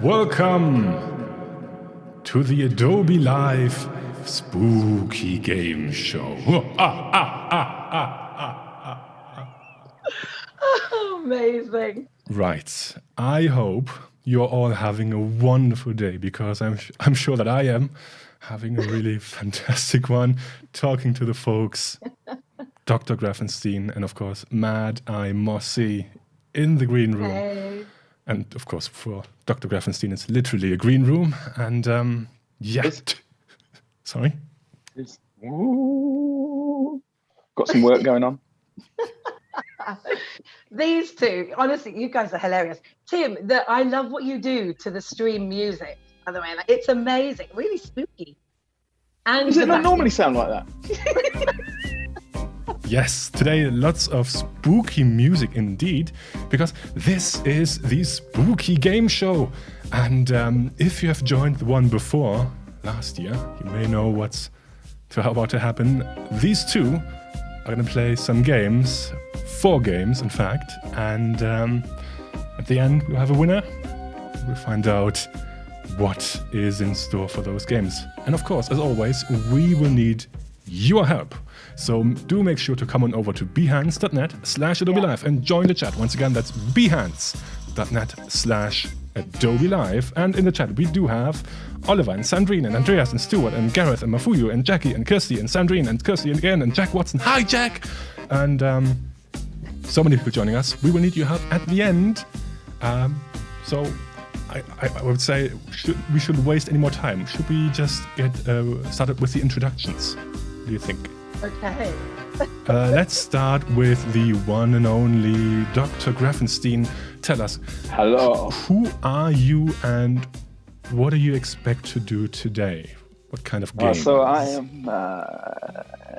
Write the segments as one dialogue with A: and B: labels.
A: welcome to the Adobe Live Spooky Game Show.
B: Amazing.
A: Right. I hope you're all having a wonderful day, because I'm sure that I am having a really fantastic one, talking to the folks, Dr. Graphenstein, and of course, Mad Eye Mossy in the green room.
B: Hey.
A: And of course, for Dr. Graphenstein, it's literally a green room. And yeah. Sorry?
C: Got some work going on.
B: These two, honestly, you guys are hilarious. Tim, I love what you do to the stream music, by the way. Like, it's amazing, really spooky. And
C: Does it not normally sound like that?
A: Yes, today lots of spooky music indeed, because this is the Spooky Game Show. And if you have joined the one before, last year, you may know what's about to happen. These two are going to play some games, 4 games in fact, and at the end we'll have a winner. We'll find out what is in store for those games. And of course, as always, we will need your help. So do make sure to come on over to behance.net/Adobe Live and join the chat. Once again, that's behance.net/Adobe Live. And in the chat, we do have Oliver and Sandrine and Andreas and Stuart and Gareth and Mafuyu and Jackie and Kirsty and Sandrine and Kirsty again and Jack Watson. Hi, Jack! And so many people joining us. We will need your help at the end. So I would say we shouldn't waste any more time. Should we just get started with the introductions? What do you think?
B: Okay.
A: Let's start with the one and only Dr. Graphenstein. Tell us,
C: hello.
A: Who are you and what do you expect to do today? What kind of game?
C: So I am.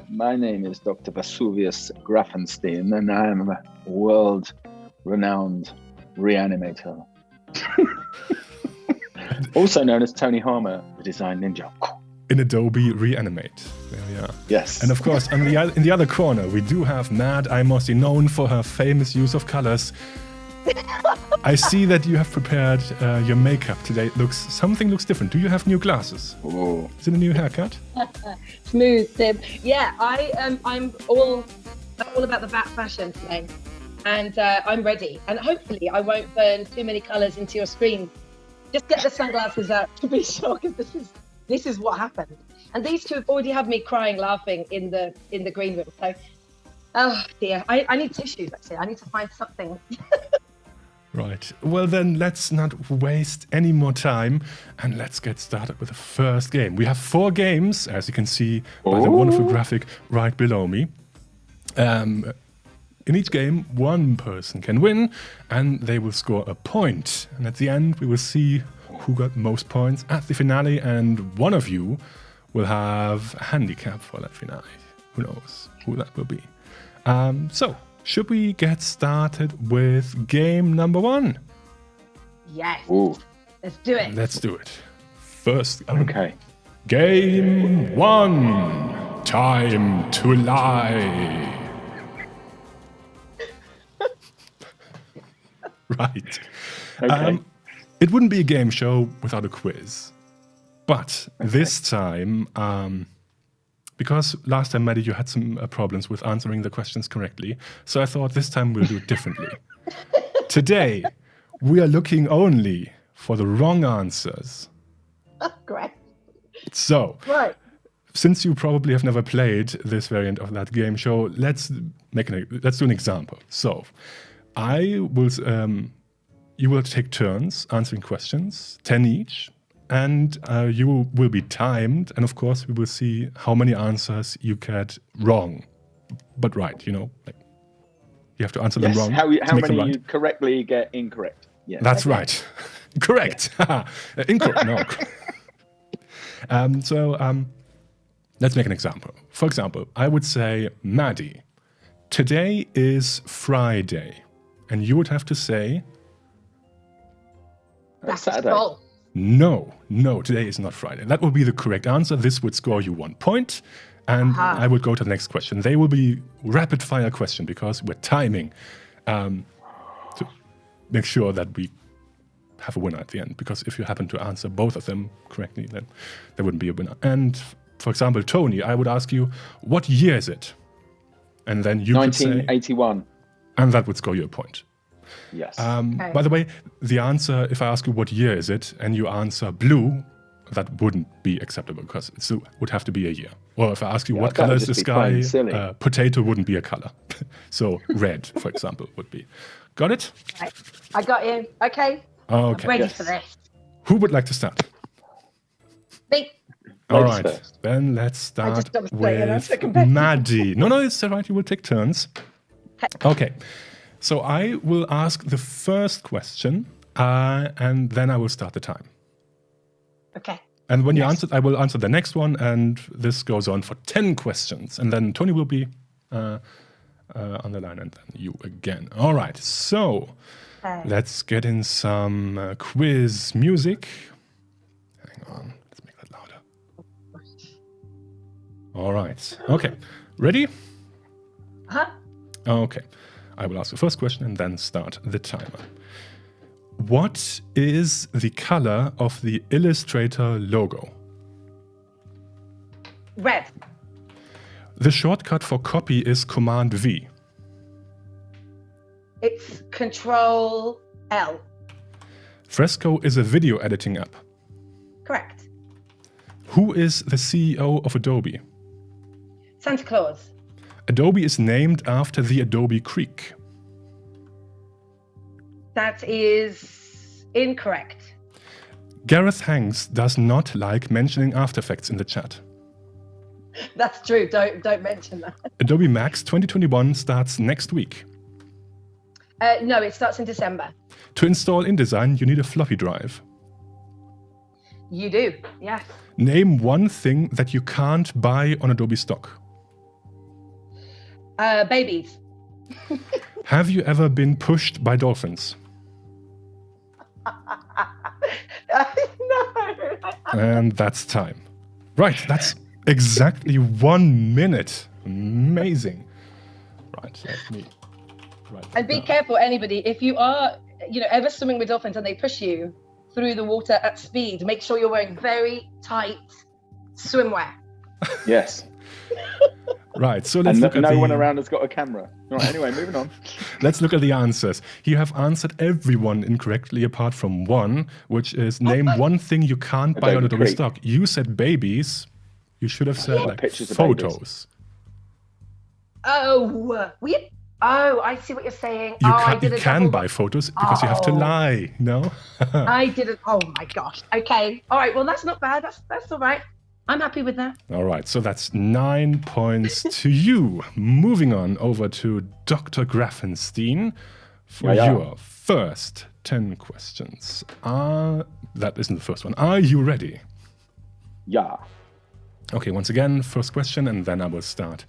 C: My name is Dr. Vesuvius Graphenstein, and I am a world-renowned reanimator, also known as Tony Harmer, the design ninja.
A: In Adobe Reanimate. There we are.
C: Yes.
A: And of course, in the other corner, we do have Mad Eye Mossy, known for her famous use of colors. I see that you have prepared your makeup today. Something looks different. Do you have new glasses?
C: Oh.
A: Is it a new haircut?
B: Smooth, Tim. Yeah, I'm all about the bat fashion today, and I'm ready. And hopefully, I won't burn too many colors into your screen. Just get the sunglasses out to be sure, because this is what happened. And these two have already had me crying, laughing in the green room. So, oh dear, I need tissues actually. I need to find something.
A: Right. Well then, let's not waste any more time and let's get started with the first game. We have 4 games, as you can see by the wonderful graphic right below me. In each game, one person can win and they will score a point. And at the end, we will see who got most points at the finale, and one of you will have a handicap for that finale. Who knows who that will be. So, should we get started with game number 1?
B: Yes.
C: Ooh.
B: Let's do it.
A: Let's do it. First,
C: Okay.
A: Game 1. Time to lie. Right.
C: Okay.
A: It wouldn't be a game show without a quiz. But this time, because last time, Maddie, you had some problems with answering the questions correctly, so I thought this time we'll do it differently. Today, we are looking only for the wrong answers.
B: Great.
A: So,
B: Right.
A: since you probably have never played this variant of that game show, let's do an example. So, you will take turns answering questions, 10 each, and you will be timed. And of course, we will see how many answers you get wrong, but right. You have to answer them wrong.
C: How
A: to make them
C: many
A: right.
C: you correctly get incorrect? Yeah.
A: That's right. Correct. Incorrect. No. Let's make an example. For example, I would say, Maddie, today is Friday, and you would have to say.
C: Saturday.
B: False.
A: No, today is not Friday. That will be the correct answer. This would score you 1 point. And I would go to the next question. They will be rapid fire question because we're timing to make sure that we have a winner at the end, because if you happen to answer both of them correctly, then there wouldn't be a winner. And for example, Tony, I would ask you, what year is it? And then you could say...
C: 1981.
A: And that would score you a point.
C: Yes.
A: By the way, the answer, if I ask you what year is it, and you answer blue, that wouldn't be acceptable, because it would have to be a year. Or if I ask you what color is the sky, potato wouldn't be a color. So red, for example, would be. Got it?
B: Right. I got you. Okay.
A: Okay.
B: I'm ready for this.
A: Who would like to start?
B: Me.
A: All
C: Ladies
A: right,
C: first.
A: then let's start
B: just got to say it, I'm so
A: with
B: competitive.
A: Maddie. No, it's all right. You will take turns. Okay. So I will ask the first question, and then I will start the time.
B: Okay.
A: And when you answer, I will answer the next one, and this goes on for 10 questions. And then Tony will be on the line, and then you again. All right, so let's get in some quiz music. Hang on, let's make that louder. All right, okay, ready?
B: Huh?
A: Okay, I will ask the first question and then start the timer. What is the color of the Illustrator logo?
B: Red.
A: The shortcut for copy is Command V.
B: It's Control L.
A: Fresco is a video editing app.
B: Correct.
A: Who is the CEO of Adobe?
B: Santa Claus.
A: Adobe is named after the Adobe Creek.
B: That is incorrect.
A: Gareth Hanks does not like mentioning After Effects in the chat.
B: That's true. Don't mention that.
A: Adobe Max 2021 starts next week.
B: No, it starts in December.
A: To install InDesign, you need a floppy drive.
B: You do, yes.
A: Name one thing that you can't buy on Adobe stock.
B: Babies.
A: Have you ever been pushed by dolphins?
B: No.
A: And that's time. Right, that's exactly 1 minute. Amazing. Right, let me write that
B: And be
A: down.
B: careful, anybody, if you are, ever swimming with dolphins and they push you through the water at speed, make sure you're wearing very tight swimwear.
C: Yes.
A: Right, so let's
C: And
A: look at
C: no
A: the...
C: one around has got a camera. Right, anyway, moving on.
A: Let's look at the answers. You have answered everyone incorrectly apart from one, which is name one thing you can't buy on
C: Adobe
A: Adobe
C: Creek.
A: stock. You said babies. You should have said like
C: pictures of
A: photos.
B: Oh, I see what you're saying.
A: You can buy photos because you have to lie. No?
B: I didn't. Oh my gosh. Okay. All right. Well, that's not bad. That's all right. I'm happy with that.
A: All right, so that's 9 points to you. Moving on over to Dr. Graphenstein for your first 10 questions. That isn't the first one. Are you ready?
C: Yeah.
A: Okay, once again, first question, and then I will start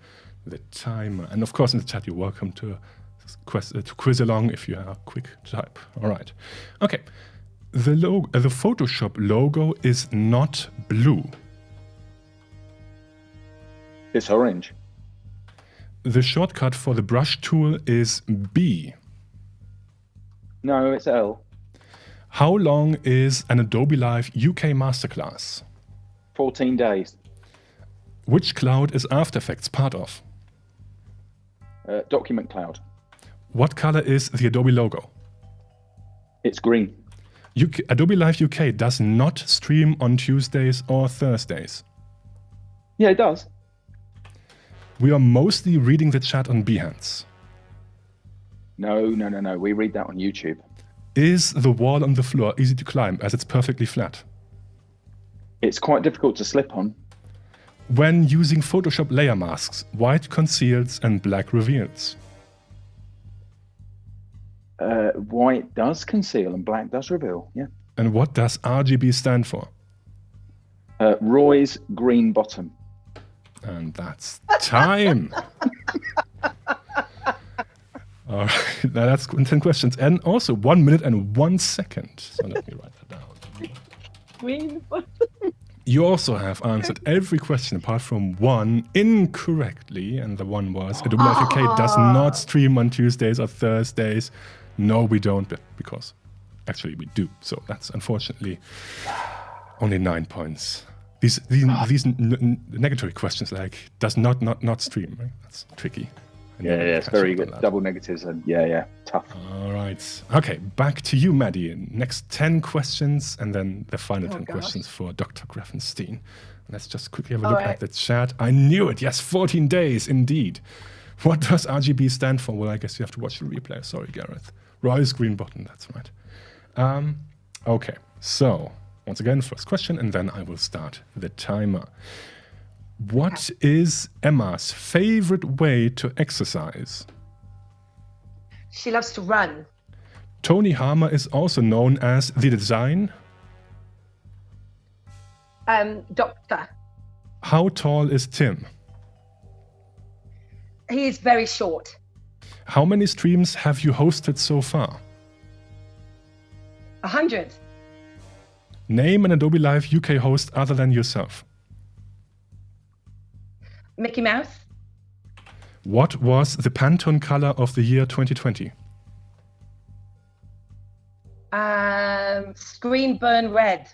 A: the timer. And of course, in the chat, you're welcome to quiz along if you are quick type. All right. Okay. The Photoshop logo is not blue.
C: It's orange.
A: The shortcut for the brush tool is B.
C: No, it's L.
A: How long is an Adobe Live UK masterclass?
C: 14 days.
A: Which cloud is After Effects part of?
C: Document Cloud.
A: What color is the Adobe logo?
C: It's green.
A: Adobe Live UK does not stream on Tuesdays or Thursdays.
C: Yeah, it does.
A: We are mostly reading the chat on Behance.
C: No. We read that on YouTube.
A: Is the wall on the floor easy to climb as it's perfectly flat?
C: It's quite difficult to slip on.
A: When using Photoshop layer masks, white conceals and black reveals.
C: White does conceal and black does reveal. Yeah.
A: And what does RGB stand for?
C: Roy's green bottom.
A: And that's time. All right, now that's 10 questions. And also 1 minute and 1 second. So let me write that down.
B: Green.
A: You also have answered every question apart from one incorrectly. And the one was Adobe Live UK does not stream on Tuesdays or Thursdays. No, we don't, because Actually, we do. So that's unfortunately only 9 points. These negatory questions like does not stream, right? That's tricky.
C: Yeah, it's very good. Double negatives and tough.
A: All right. Okay, back to you, Maddie. Next 10 questions and then the final 10 questions for Dr. Graphenstein. Let's just quickly have a look at the chat. I knew it. Yes, 14 days indeed. What does RGB stand for? Well, I guess you have to watch the replay. Sorry, Gareth. Roy's green button. That's right. Okay, so once again, first question, and then I will start the timer. What is Emma's favorite way to exercise?
B: She loves to run.
A: Tony Harmer is also known as the design.
B: Doctor.
A: How tall is Tim?
B: He is very short.
A: How many streams have you hosted so far?
B: 100.
A: Name an Adobe Live UK host other than yourself.
B: Mickey Mouse.
A: What was the Pantone color of the year 2020?
B: Screen burn red.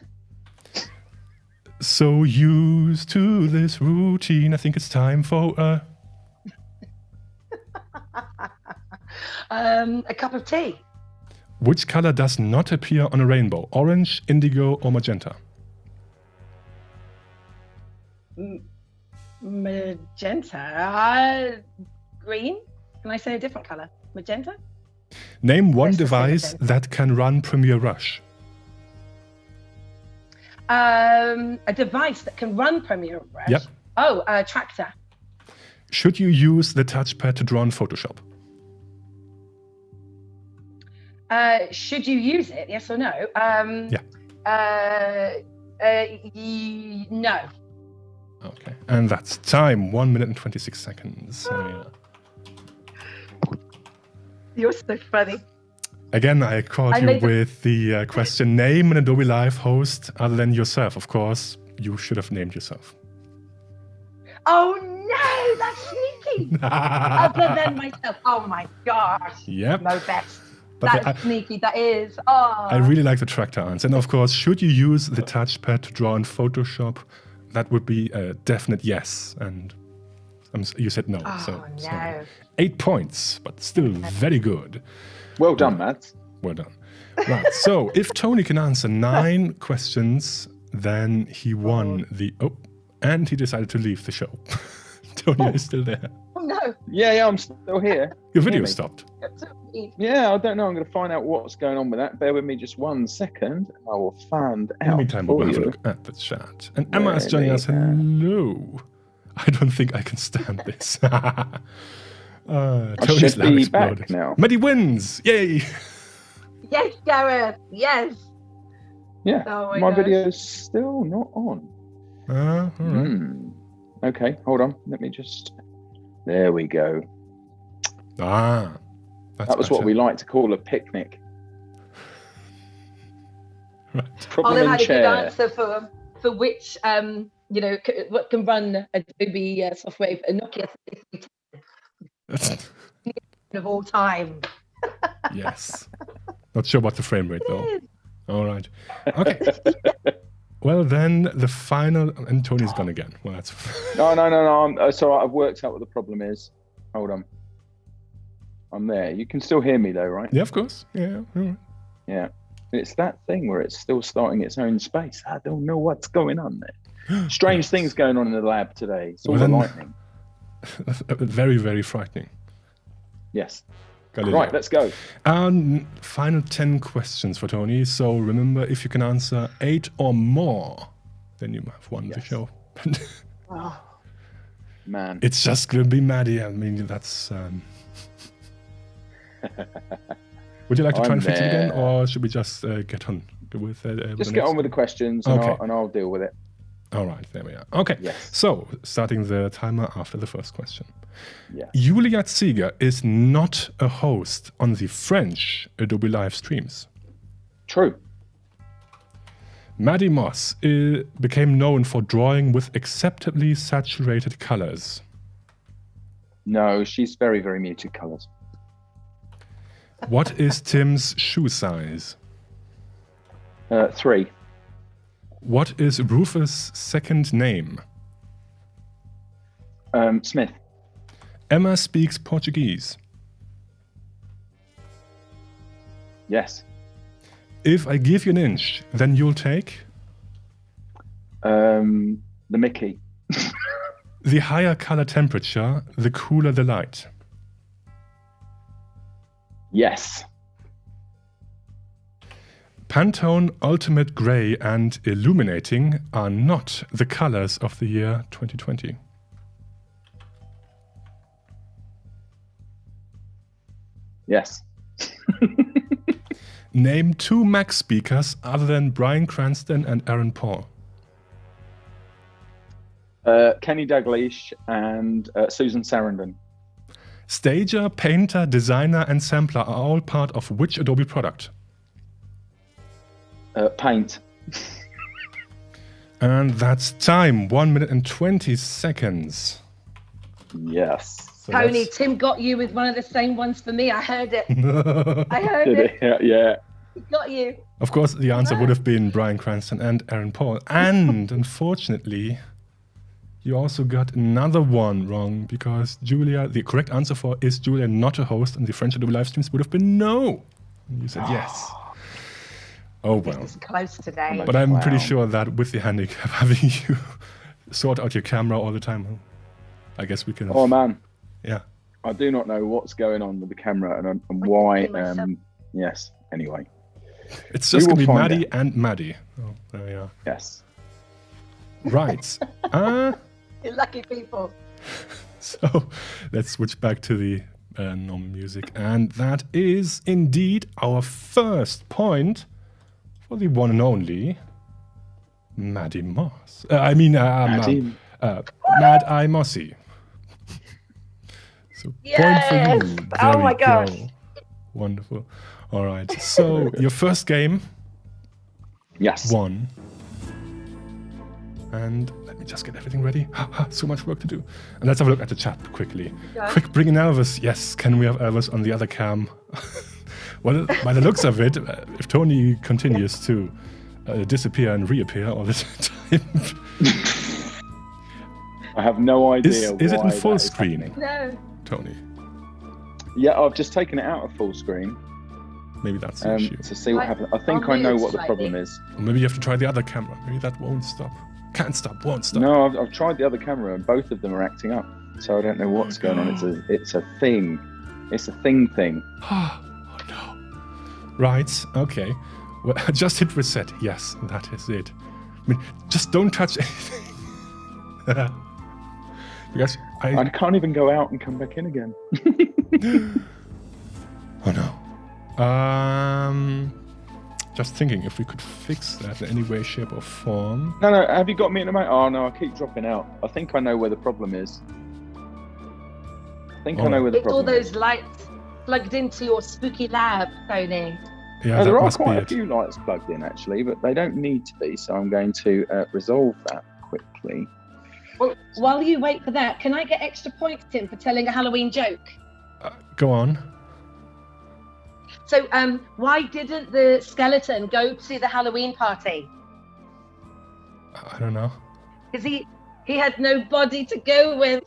A: So used to this routine, I think it's time for
B: a cup of tea.
A: Which color does not appear on a rainbow? Orange, indigo, or magenta?
B: Magenta. Green? Can I say a different color? Magenta?
A: Name one device that can run Premiere Rush.
B: A device that can run Premiere Rush?
A: Yep.
B: Oh, a tractor.
A: Should you use the touchpad to draw in Photoshop?
B: Should you use it? Yes or no? No.
A: Okay, and that's time. 1 minute and 26 seconds. So, yeah.
B: You're so funny.
A: Again, I caught you with the question, name an Adobe Live host other than yourself. Of course, you should have named yourself.
B: Oh no, that's sneaky. Other than myself. Oh my gosh.
A: Yep.
B: No best. That's sneaky, that is. Oh.
A: I really like the tractor answer. And of course, should you use the touchpad to draw in Photoshop? That would be a definite yes. And you said no.
B: Oh,
A: so
B: no.
A: 8 points, but still very good.
C: Well done, Matt.
A: Well done. Right, so if Tony can answer 9 questions, then he won and he decided to leave the show. Tony is still there.
B: Oh no.
C: Yeah, I'm still here.
A: Your video stopped.
C: Yeah, I don't know. I'm going to find out what's going on with that. Bear with me just 1 second. I will find out.
A: In the meantime, we'll have a look at the chat. And Emma is joining us. Hello. I don't think I can stand this. Tony's lab exploded.
C: Now.
A: Maddie wins! Yay!
B: Yes, Gareth. Yes.
C: Yeah.
B: Oh
C: my video's still not on.
A: All right.
C: Okay, hold on. Let me just. There we go. That was what we like to call a picnic.
A: Right.
B: Olive had a good answer for which what can run Adobe software for Nokia 3310 of all time.
A: Yes. Not sure about the frame rate though. All right. Okay. Well, then the final, and Tony's gone again. Well, that's.
C: No. I'm sorry. I've worked out what the problem is. Hold on. I'm there. You can still hear me though, right?
A: Yeah, of course. Yeah. All right.
C: Yeah. It's that thing where it's still starting its own space. I don't know what's going on there. Strange things going on in the lab today. It's all the lightning.
A: Very, very frightening.
C: Yes.
A: Galileo.
C: Right, let's go.
A: Final 10 questions for Tony. So remember, if you can answer 8 or more, then you have won the show.
C: Oh, man.
A: It's just going to be Maddie. I mean, that's... Would you like to try and fix it again, or should we just get on with
C: just get on with the questions, and I'll deal with it.
A: All right, there we are. Okay,
C: yes.
A: So starting the timer after the first question.
C: Yeah.
A: Julia Zieger is not a host on the French Adobe Live streams.
C: True.
A: Maddie Moss became known for drawing with acceptably saturated colors.
C: No, she's very, very muted colors.
A: What is Tim's shoe size?
C: 3.
A: What is Rufus' second name?
C: Smith.
A: Emma speaks Portuguese.
C: Yes.
A: If I give you an inch, then you'll take?
C: The Mickey.
A: The higher color temperature, the cooler the light.
C: Yes.
A: Pantone Ultimate Grey and Illuminating are not the colors of the year 2020.
C: Yes.
A: Name 2 Mac speakers other than Bryan Cranston and Aaron Paul.
C: Kenny Dalglish and Susan Sarandon.
A: Stager, Painter, Designer, and Sampler are all part of which Adobe product?
C: Paint.
A: And that's time. 1 minute and 20 seconds.
C: Yes.
A: So
B: Tony, Tim got you with one of the same ones for me. I heard it. I heard
C: Did
B: it.
C: it? Yeah.
B: He got you.
A: Of course, the answer would have been Bryan Cranston and Aaron Paul. And unfortunately, you also got another one wrong because Julia, the correct answer for is Julia not a host on the French Adobe live streams would have been no. And you said yes. Oh well.
B: This is close today.
A: But I'm pretty
C: Wow.
A: sure that with the handicap having you sort out your camera all the time, I guess we can.
C: Oh man,
A: Yeah.
C: I do not know what's going on with the camera and why.
B: see myself.
C: Yes. Anyway.
A: It's just
C: We
A: going to be
C: will find
A: Maddie and Maddie. Oh, there we are.
C: Yes.
A: Right.
B: You lucky people.
A: So let's switch back to the normal music. And that is indeed our first point for the one and only Maddie Moss. Mad Eye Mossy. So
B: Yes!
A: point for you.
B: Oh
A: There we
B: my gosh.
A: go. Wonderful. All right. So your first game
C: Yes.
A: won. And let me just get everything ready. So much work to do. And let's have a look at the chat quickly.
B: Yeah.
A: Quick, bring in Elvis. Yes, can we have Elvis on the other cam? Well, by the looks of it, if Tony continues to disappear and reappear all the time,
C: I have no idea.
A: is it
C: why
A: in full
C: that is
A: screen,
C: happening.
B: No.
A: Tony?
C: Yeah, I've just taken it out of full screen
A: Maybe that's the issue.
C: to see what
B: Right.
C: happens. I think
B: I'll
C: I know
B: move
C: what the
B: slightly.
C: problem is.
A: Or maybe you have to try the other camera. Maybe that won't stop. Can't stop, won't stop.
C: No, I've tried the other camera and both of them are acting up. So I don't know what's going on. It's a thing. It's a thing.
A: Oh no. Right, okay. Well, just hit reset. Yes, that is it. I mean, just don't touch anything. Because
C: I can't even go out and come back in again.
A: Oh no. Just thinking if we could fix that in any way, shape, or form.
C: No, have you got me in a moment? Oh no, I keep dropping out. I think I know where the problem is. I know where the
B: It's all
C: problem is.
B: those lights plugged into your spooky lab, Tony.
A: Yeah,
C: There
A: that
C: are
A: must be
C: quite a
A: it.
C: few lights plugged in actually, but they don't need to be. So I'm going to resolve that quickly.
B: Well, while you wait for that, can I get extra points, Tim, for telling a Halloween joke?
A: Go on.
B: So, why didn't the skeleton go to the Halloween party?
A: I don't know.
B: Because he had no body to go with.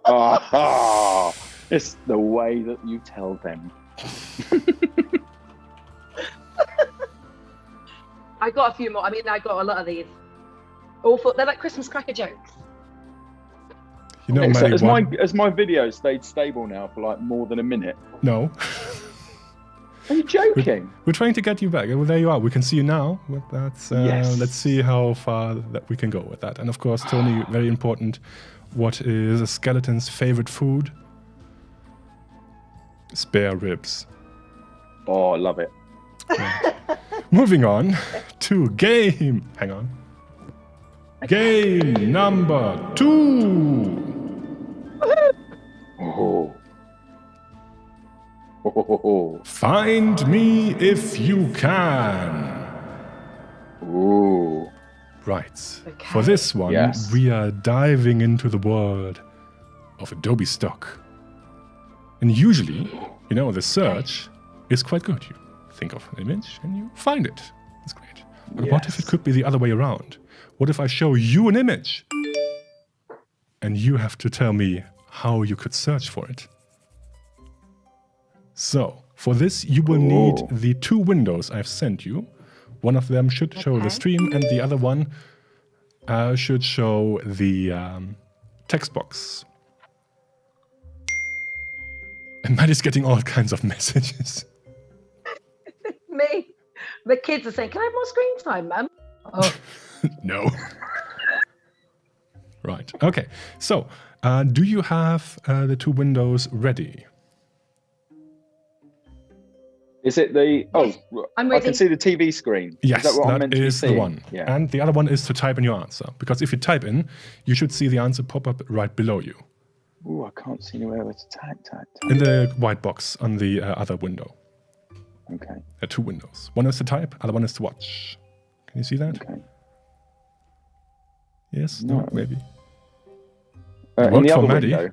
C: Ah, it's the way that you tell them.
B: I got a few more. I mean, I got a lot of these. Awful. They're like Christmas cracker jokes.
A: You know,
C: So
A: Maddie,
C: has my video stayed stable now for like more than a minute?
A: No.
C: Are you joking?
A: We're trying to get you back. Well, there you are. We can see you now. But that's,
C: Yes.
A: Let's see how far that we can go with that. And of course, Tony, very important. What is a skeleton's favorite food? Spare ribs.
C: Oh, I love it.
A: Moving on to game. Hang on. Game number 2.
C: Oh.
A: Find me if you can.
C: Ooh.
A: Right.
B: Okay.
A: For this one,
C: Yes.
A: we are diving into the world of Adobe stock. And usually, the search is quite good. You think of an image and you find it. That's great. But what if it could be the other way around? What if I show you an image and you have to tell me how you could search for it? So, for this, you will need the 2 windows I've sent you. One of them should show the stream, and the other one should show the text box. And Maddie's getting all kinds of messages.
B: Me. The kids are saying, "Can I have more screen time, Mum?" Oh.
A: No. Right. Okay. So, do you have the 2 windows ready?
C: Is it the... Oh,
B: I'm ready.
C: I can see the TV screen.
A: Yes,
C: is that what I'm
A: that
C: meant to be
A: is the
C: seeing?
A: one.
C: Yeah.
A: And the other one is to type in your answer. Because if you type in, you should see the answer pop up right below you.
C: Oh, I can't see anywhere to type.
A: In the white box on the other window.
C: Okay.
A: There are 2 windows. One is to type, other one is to watch. Can you see that?
C: Okay.
A: Yes? No, maybe.
C: In the other
A: Maddie.
C: window.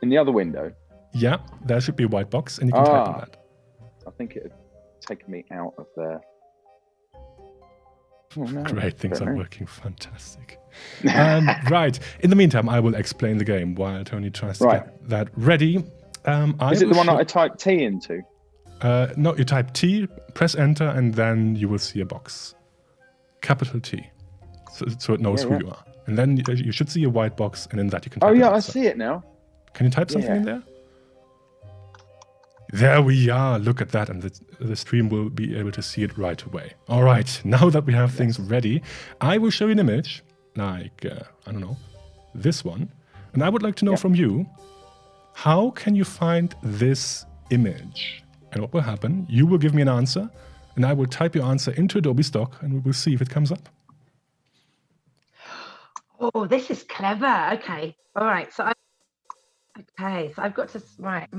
C: In the other window.
A: Yeah, there should be a white box, and you can type on that.
C: I think it had taken me out of there. Oh, no,
A: Great, things are working fantastic. Right. In the meantime, I will explain the game while Tony tries to get that ready.
C: Is it the one that I typed T into?
A: No, you type T, press enter, and then you will see a box. Capital T. So it knows who you are. And then you should see a white box, and in that you can type
C: I see it now.
A: Can you type something in there? There we are. Look at that. And the stream will be able to see it right away. All right. Now that we have things ready, I will show you an image like, I don't know, this one. And I would like to know from you, how can you find this image? And what will happen? You will give me an answer, and I will type your answer into Adobe Stock, and we will see if it comes up.
B: Oh, this is clever. Okay. All right. So I've got to... Right.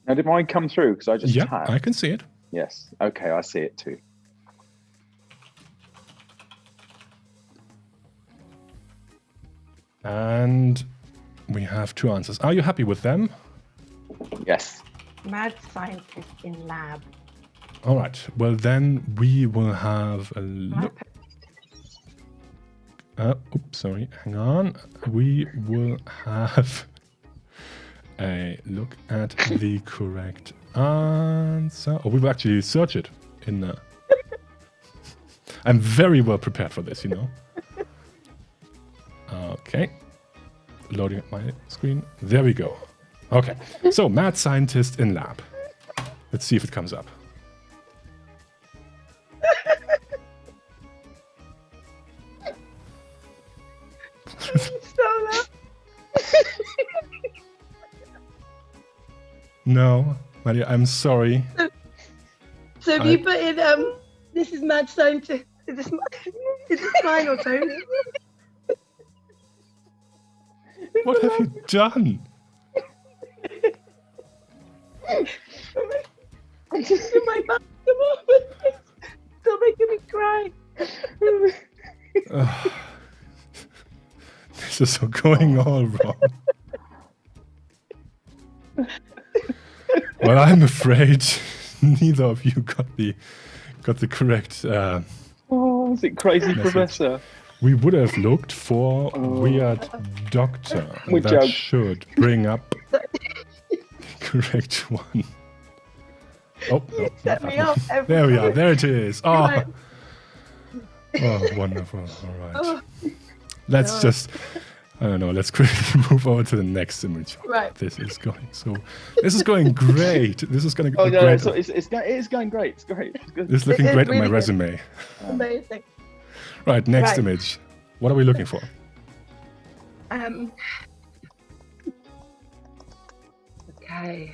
C: Now, did mine come through? Because I just tapped.
A: I can see it.
C: Yes. Okay, I see it too.
A: And we have 2 answers. Are you happy with them?
C: Yes.
B: Mad scientist in lab.
A: All right. Well, then we will have a look. Oops, sorry. Hang on. We will have a look at the correct answer. Oh, we will actually search it in. I'm very well prepared for this, you know. Okay. Loading up my screen. There we go. Okay. So, mad scientist in lab. Let's see if it comes up. No, Maria, I'm sorry.
B: So have you put in, this is mad scientist. Is this mine or Tony?
A: What have you done?
B: I'm just in my back at the moment. Still making me cry.
A: This is all going all wrong. Well, I'm afraid neither of you got the correct.
C: Is it Crazy
A: message.
C: Professor?
A: We would have looked for Weird Doctor. That should bring up the correct one. Oh, no,
B: Set me up.
A: there we are. There it is. Oh, wonderful. All right. Let's just, I don't know, let's quickly move over to the next image.
B: Right.
A: This is going great. This is going to go great.
C: No, it is going great. It's great. It's good.
A: It's looking great on my resume.
B: Amazing.
A: Right, next image. What are we looking for?
B: Okay.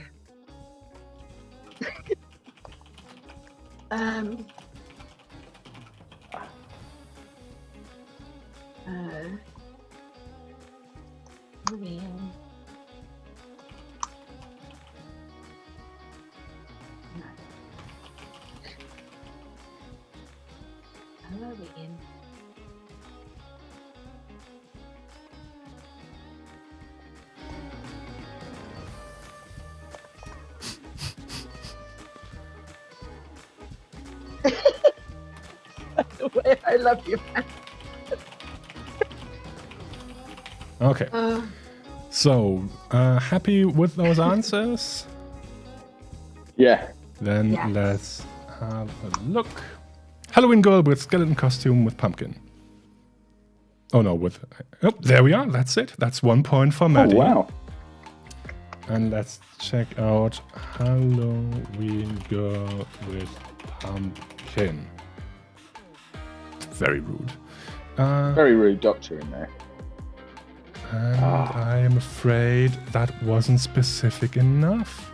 B: I love you.
A: Okay. So, happy with those answers?
C: Yeah.
A: Then
B: Yes.
A: let's have a look. Halloween girl with skeleton costume with pumpkin. Oh no, with... Oh, there we are. That's it. That's 1 point for
C: Oh,
A: Maddie.
C: wow.
A: And let's check out Halloween girl with pumpkin. Very rude.
C: Very rude doctor in there.
A: And I am afraid that wasn't specific enough.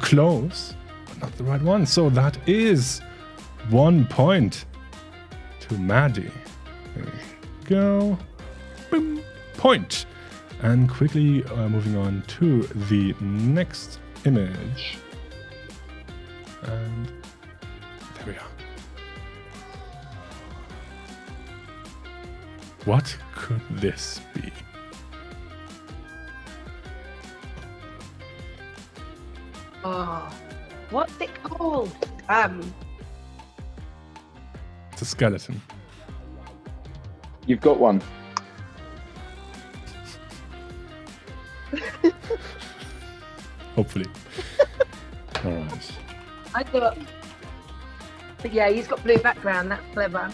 A: Close, but not the right one. So that is 1 point to Maddie. There we go. Boom. Point. And quickly moving on to the next image. And there we are. What could this be?
B: Oh, what's it called?
A: It's a skeleton.
C: You've got one.
A: Hopefully. All right.
B: I thought. But yeah, he's got blue background. That's clever.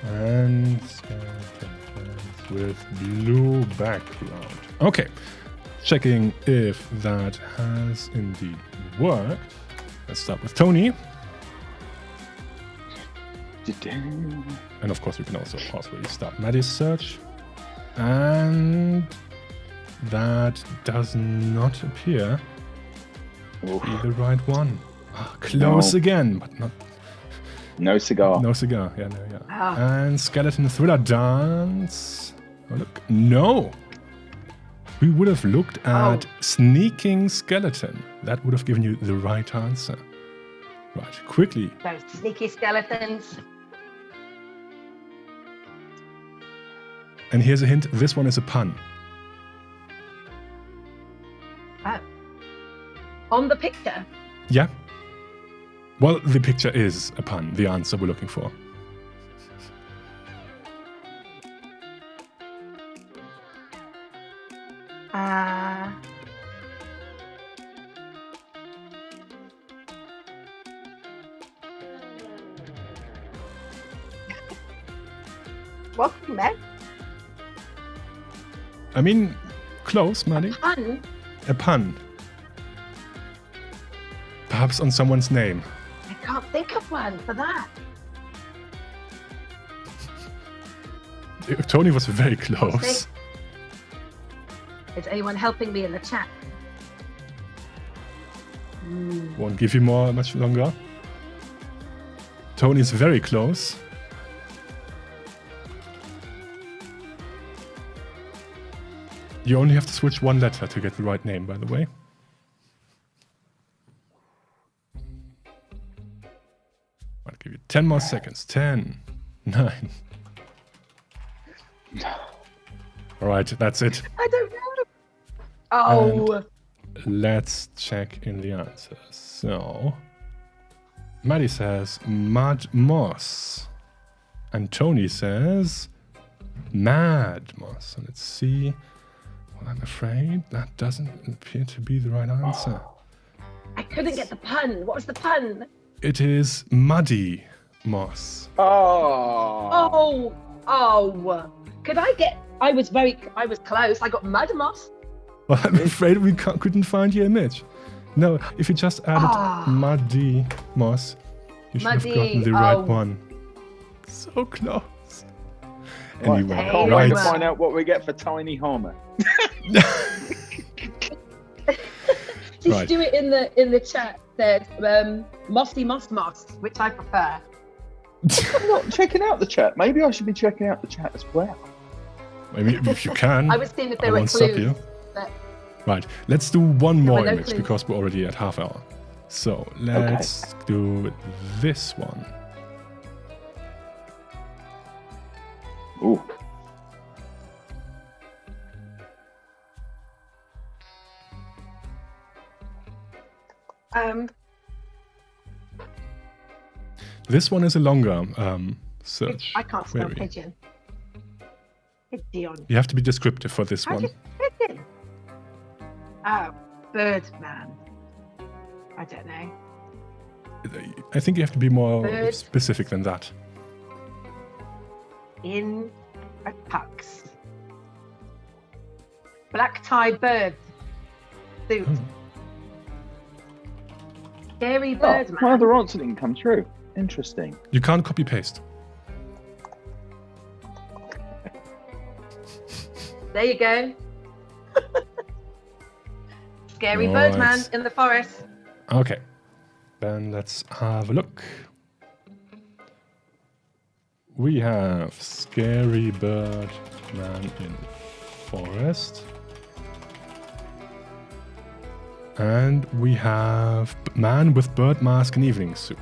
A: And skeletons with blue background. Okay. Checking if that has indeed worked. Let's start with Tony. And of course, we can also possibly start Maddie's search. And that does not appear to be the right one. Close again, but not.
C: No cigar.
A: No cigar. Yeah, no, yeah.
B: Ah.
A: And skeleton thriller dance. Oh, look. No. We would have looked at sneaking skeleton. That would have given you the right answer. Right, quickly.
B: Those sneaky skeletons.
A: And here's a hint. This one is a pun.
B: Oh. On the picture.
A: Yeah. Well, the picture is a pun. The answer we're looking for.
B: What's that?
A: I mean, close, Maddie.
B: Pun?
A: A pun. Perhaps on someone's name.
B: I can't think of one for that.
A: Tony was very close.
B: Is anyone helping me in the chat?
A: Won't give you much longer. Tony's very close. You only have to switch one letter to get the right name, by the way. I'll give you 10 more seconds. 10, 9. All right, that's it.
B: I don't know. Oh.
A: Let's check in the answers. So, Maddie says mud moss. And Tony says mad moss. So let's see. Well, I'm afraid that doesn't appear to be the right answer.
B: I couldn't get the pun. What was the pun?
A: It is muddy moss.
C: Oh.
B: Oh. Could I get... I was close. I got mud moss.
A: Well, I'm afraid we couldn't find your image. No, if you just added muddy moss, you should have gotten the right one. So close. Anyway,
C: I can't wait to find out what we get for Tiny Homer.
B: Just do it in the chat. There's mossy moss, which I prefer.
C: I'm not checking out the chat. Maybe I should be checking out the chat as well.
A: Maybe if you can.
B: I was seeing if there
A: I
B: were
A: won't
B: clues.
A: stop you.
B: But...
A: Right, let's do one more
B: no
A: image
B: clues.
A: because we're already at half hour. So let's do this one.
C: Ooh.
A: This one is a longer search.
B: I can't spell
A: query.
B: pigeon. Pigeon.
A: You have to be descriptive for this
B: How
A: one.
B: do you pigeon? Oh, Birdman. I don't know.
A: I think you have to be more
B: Bird.
A: specific than that.
B: In a tux. Black tie bird suit. Scary
C: Oh,
B: Birdman.
C: my other answer didn't come true. Interesting.
A: You can't copy paste.
B: There you go. Scary
A: Right.
B: Birdman in the forest.
A: Okay. Then let's have a look. We have Scary Bird Man in Forest. And we have Man with Bird Mask and Evening Suit.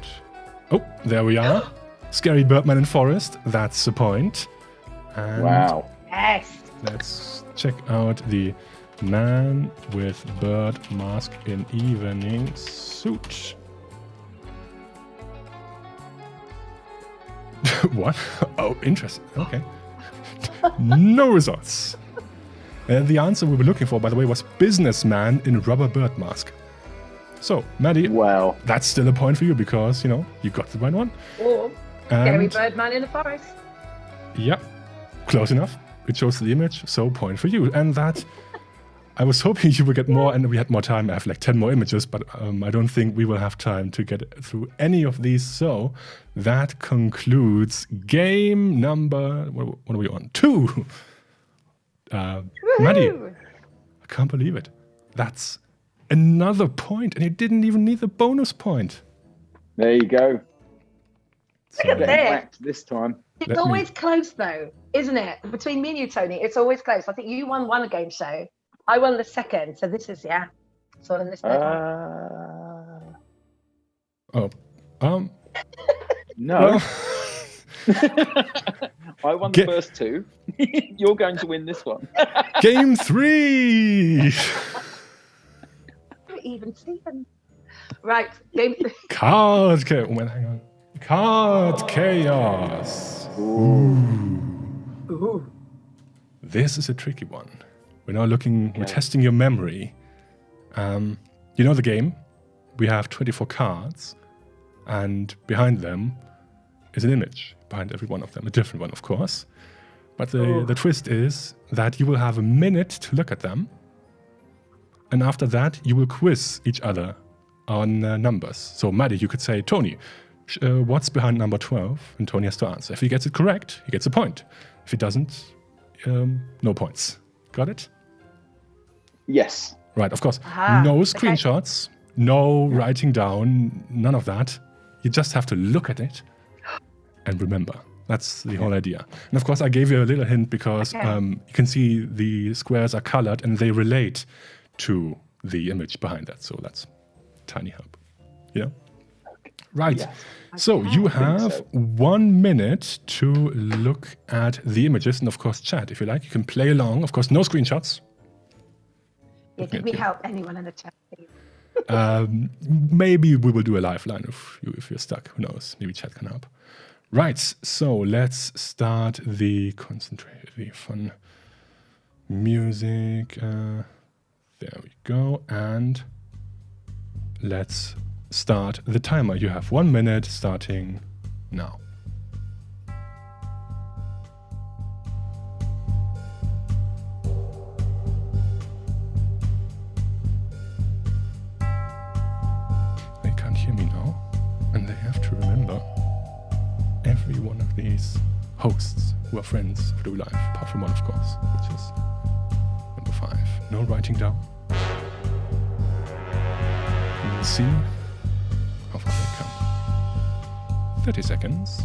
A: Oh, there we are. Scary Birdman in Forest. That's the point. And
C: Wow.
B: Yes.
A: let's check out the Man with Bird Mask in Evening Suit. What? Oh, interesting. Okay. No results. The answer we were looking for, by the way, was Businessman in Rubber Bird Mask. So, Maddie,
C: Wow.
A: that's still a point for you because, you know, you got the right one.
B: Or Scary
A: And,
B: Birdman in the forest.
A: yeah, close enough. It shows the image, so point for you. And that, I was hoping you would get more, and we had more time. I have like 10 more images, but I don't think we will have time to get through any of these. So that concludes game number, what are we on? 2. Maddie,
B: Woohoo!
A: I can't believe it. That's another point, and you didn't even need the bonus point.
C: There you go.
B: Look at
C: Getting
B: this.
C: whacked this time.
B: It's
A: Let me-
B: always close though, isn't it? Between me and you, Tony, it's always close. I think you won one game show. I won the second. So this is, yeah. It's all in this third one.
A: Oh,
C: No.
A: well,
C: I won the
A: Get-
C: first 2. You're going to win this one.
A: game 3.
B: Even Stephen. Right. Game
A: Card chaos. Oh, man, hang on. Card chaos.
B: Ooh.
A: This is a tricky one. We're now looking, we're testing your memory. You know the game? We have 24 cards, and behind them is an image. Behind every one of them, a different one, of course. But the twist is that you will have a minute to look at them, and after that, you will quiz each other on numbers. So, Maddie, you could say, Tony, what's behind number 12? And Tony has to answer. If he gets it correct, he gets a point. If he doesn't, no points. Got it?
C: Yes.
A: Right, of course.
B: Aha,
A: No
B: okay.
A: screenshots, no writing down, none of that. You just have to look at it and remember. That's the whole idea. And of course, I gave you a little hint because you can see the squares are colored and they relate to the image behind that. So that's tiny help. Yeah? Right.
C: Yes.
A: So you have
C: so.
A: 1 minute to look at the images and of course chat if you like. You can play along. Of course, no screenshots.
B: Yeah, did we help anyone in the chat? Please?
A: Maybe we will do a lifeline if you're stuck. Who knows? Maybe chat can help. Right. So let's start the fun music. There we go. And let's start the timer. You have 1 minute starting now. They can't hear me now, and they have to remember every one of these hosts who are friends of Do Live, apart from one, of course, which is number 5. No writing down. And we'll see how far they come. 30 seconds.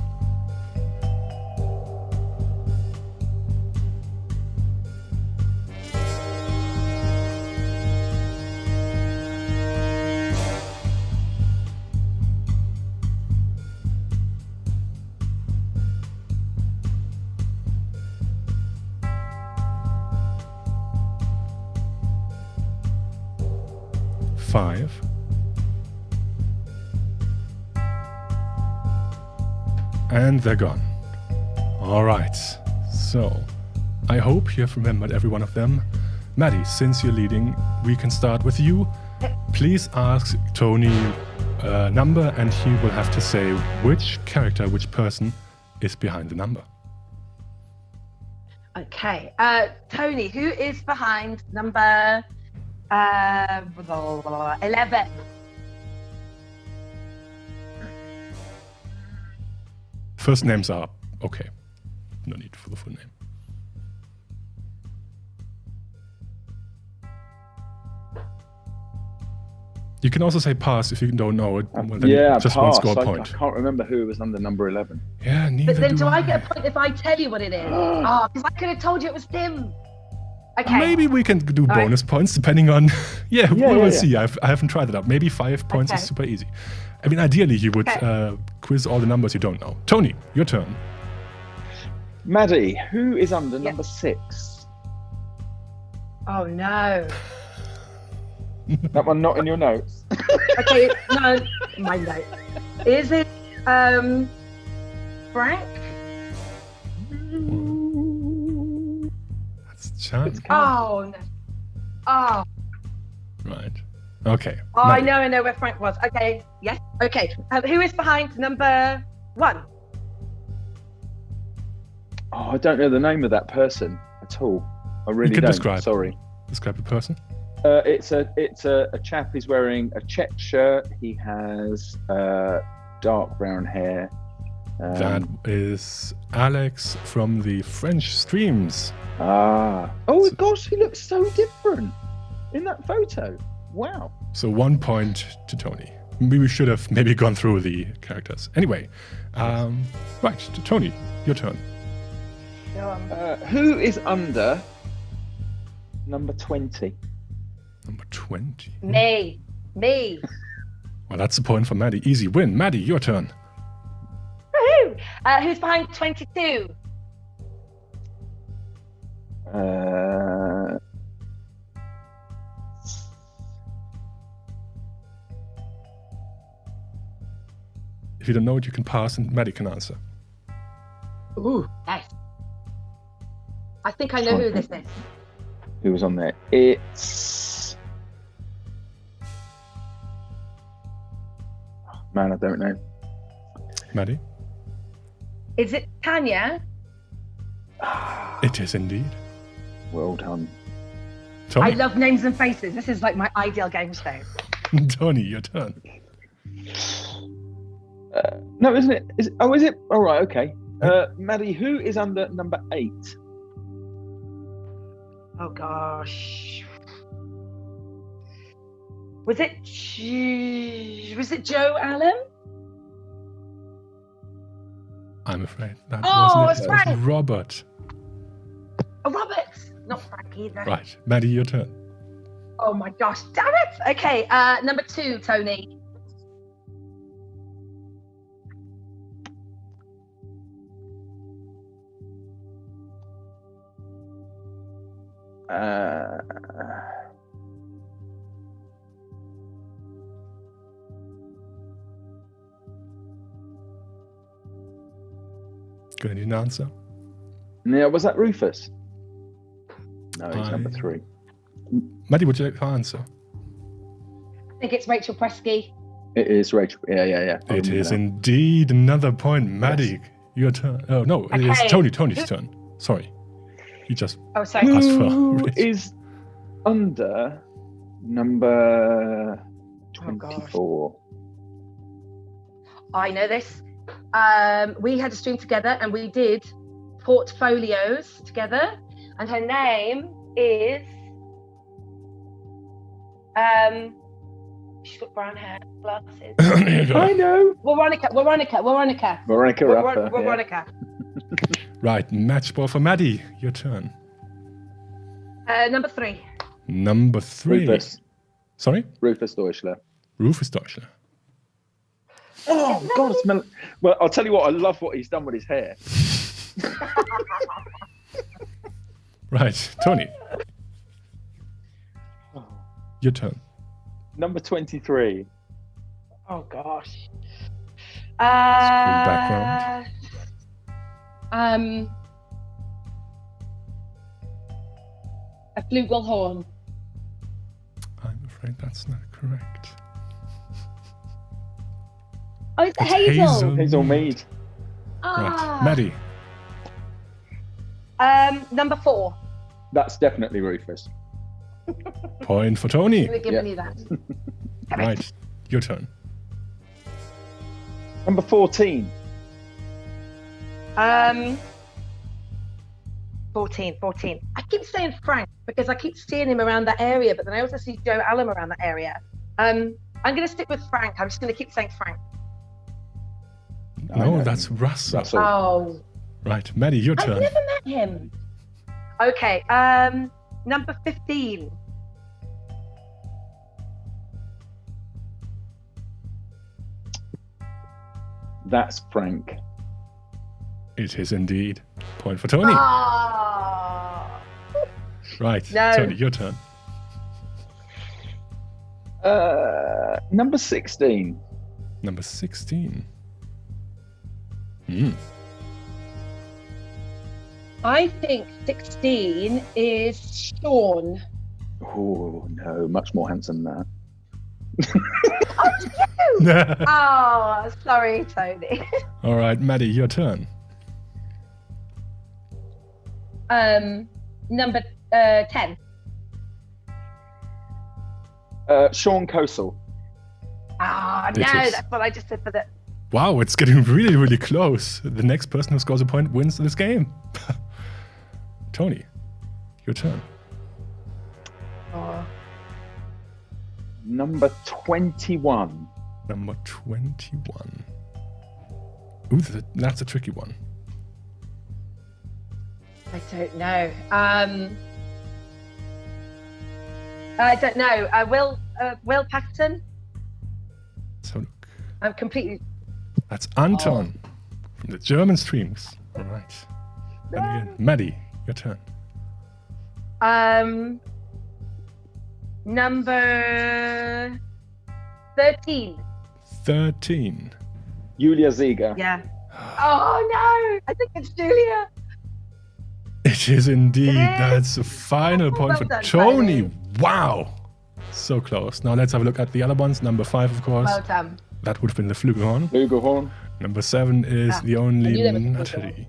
A: And they're gone. All right. So, I hope you have remembered every one of them. Maddie, since you're leading, we can start with you. Please ask Tony a number, and he will have to say which character, which person is behind the number.
B: Okay. Tony, who is behind number 11?
A: First names are okay. No need for the full name. You can also say pass if you don't know it. Well, then just
C: pass.
A: one score point.
C: I can't remember who was under number 11.
A: Yeah, neither
B: But then
A: do
B: I get a point if I tell you what it is? Oh, because I could have told you it was Tim. Okay.
A: Maybe we can do bonus points depending on. We'll see. I haven't tried it out. Maybe 5 points is super easy. I mean, ideally, you would quiz all the numbers you don't know. Tony, your turn.
C: Maddie, who is under number 6?
B: Oh, no.
C: That one not in your notes.
B: Okay, no, my note. Is it Frank?
A: That's a chance.
B: Oh, no. Oh.
A: Right. Okay.
B: Oh, I know where Frank was. Okay, yes. Okay. Who is behind number 1?
C: Oh, I don't know the name of that person at all. I really don't. Sorry.
A: Describe the person.
C: It's a chap who's wearing a checked shirt. He has dark brown hair.
A: That is Alex from the French streams.
C: Oh gosh, he looks so different in that photo. Wow.
A: So 1 point to Tony. We should have maybe gone through the characters. Anyway, right, to Tony, your turn.
C: Who is under number 20?
A: Number 20.
B: Me.
A: Well, that's a point for Maddie. Easy win. Maddie, your turn.
B: Woohoo! Who's behind 22?
A: If you don't know it, you can pass and Maddie can answer.
B: Ooh, nice. I think I know who this is.
C: Who was on there? It's... Man, I don't know.
A: Maddie?
B: Is it Tanya?
A: It is indeed.
C: Well done.
A: Tony?
B: I love names and faces. This is like my ideal game show.
A: Tony, your turn.
C: No, isn't it? Is it? All right, okay. Maddie, who is under number 8?
B: Oh gosh. Was it Joe Allen?
A: I'm afraid that
B: Oh,
A: wasn't it.
B: it's Frank.
A: It was Robert.
B: Oh, Robert. Not Frank either.
A: Right, Maddie, your turn.
B: Oh my gosh, damn it. Okay, number 2, Tony.
A: Good, I need an answer.
C: Yeah, was that Rufus? No, he's number 3.
A: Maddie, would you like to answer?
B: I think it's Rachel Presky.
C: It is Rachel. Yeah.
A: It is indeed another point. Maddie, your turn. Oh, no, it is Tony's turn. Sorry. You just asked for
C: Who is under number 24?
B: I know this. We had a stream together and we did portfolios together, and her name is she's got brown hair, glasses.
C: I know.
B: Veronica Rapper.
C: Yeah.
A: Right, match ball for Maddie. Your turn.
B: Number 3.
A: Number 3.
C: Rufus.
A: Sorry?
C: Rufus Deutschler.
A: Rufus Deutschler.
C: Oh, God, it smells... Well, I'll tell you what, I love what he's done with his hair.
A: Right, Tony. Your turn.
C: Number 23.
B: Oh, gosh.
A: Screen background.
B: A flugelhorn.
A: I'm afraid that's not correct.
B: Oh, it's
A: It's
B: hazel.
C: Hazel mead.
A: Right. Maddie.
B: Number 4.
C: That's definitely Rufus.
A: Point for Tony.
B: We're giving you that.
A: Right. Your turn.
C: Number 14.
B: 14. I keep saying Frank because I keep seeing him around that area, but then I also see Joe Allen around that area. I'm going to stick with Frank. I'm just going to keep saying Frank.
A: No, that's Russell.
B: Oh.
A: Right. Maddie, your
B: I've
A: turn.
B: never met him. Okay. Number 15.
C: That's Frank.
A: It is indeed. Point for Tony.
B: Ah.
A: Right.
B: No.
A: Tony, your turn.
C: Number 16.
A: Number 16.
B: I think 16 is Sean.
C: Oh, no, much more handsome than that.
B: Oh, sorry, Tony.
A: All right, Maddie, your turn.
B: Number 10.
C: Sean Kosel.
B: Ah,
A: It
B: no,
A: is.
B: that's what I just said for the.
A: Wow, it's getting really, really close. The next person who scores a point wins this game. Tony, your turn.
B: Oh.
C: Number 21.
A: Number 21. Ooh, that's a tricky one.
B: I don't know. I don't know. Will Paxton?
A: So look,
B: I'm completely.
A: that's Anton from the German streams. All right. And again, Maddie, your turn.
B: Number 13.
A: 13.
C: Julia Ziega.
B: Yeah. Oh no! I think it's Julia.
A: It is indeed.
B: It is.
A: That's a final point
B: Well
A: for
B: done,
A: Tony.
B: Tony.
A: Wow. So close. Now let's have a look at the other ones. Number 5, of course.
B: Well done.
A: That would have been the Flugelhorn.
C: Flugelhorn.
A: Number 7 is the only
B: I knew there was a
A: Natalie.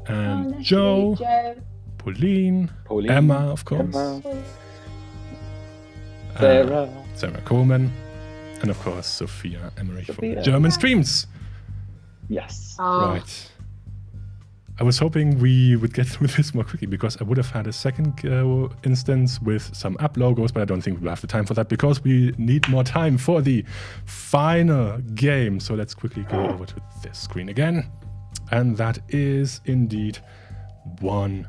A: And
B: Oh,
A: Joe,
B: Joe.
A: Pauline,
C: Pauline.
A: Emma, of course.
C: Emma.
A: uh,
C: Sarah.
A: Sarah Coleman. And of course, Sophia Emmerich from
C: Sophia.
A: German streams.
C: Yes.
B: Oh.
A: Right. I was hoping we would get through this more quickly because I would have had a second instance with some app logos, but I don't think we'll have the time for that because we need more time for the final game. So let's quickly go over to this screen again. And that is indeed 1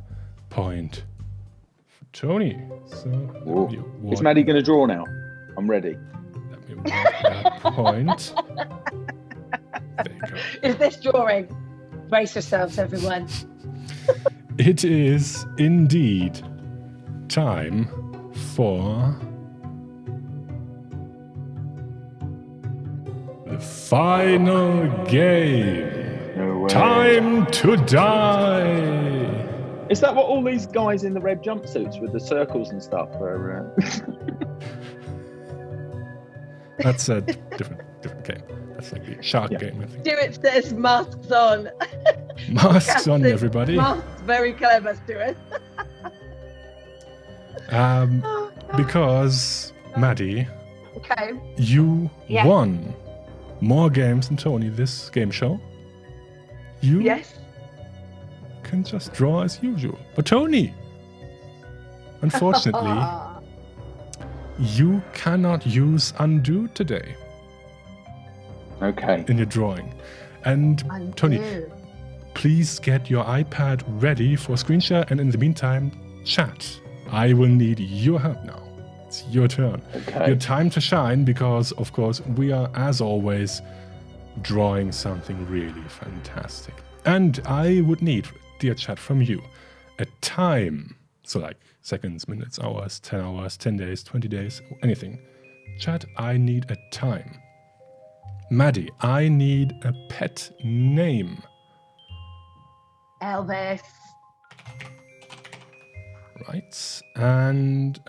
A: point for Tony. So
C: Whoa.
A: let me
C: Is
A: award-
C: Maddie going to draw now? I'm ready.
A: let me award that point. There you go.
B: Is this drawing? Brace yourselves, everyone.
A: It is indeed time for the final game.
C: No way.
A: Time to die.
C: Is that what all these guys in the red jumpsuits with the circles and stuff are?
A: That's a different game. That's like the shark game, I think.
B: Stuart says masks on.
A: Masks on,
B: Yes,
A: everybody.
B: Masks, very clever, Stuart.
A: Because, Maddie,
B: Okay.
A: you
B: Yes.
A: won more games than Tony this game show. You
B: Yes.
A: can just draw as usual. But Tony, unfortunately, you cannot use undo today
C: Okay.
A: in your drawing. And Tony, please get your iPad ready for screen share. And in the meantime, chat. I will need your help now. It's your turn.
C: Okay.
A: Your time to shine because, of course, we are, as always, drawing something really fantastic. And I would need, dear chat, from you a time. So like seconds, minutes, hours, 10 days, 20 days, anything. Chat, I need a time. Maddie, I need a pet name.
B: Elvis.
A: Right. And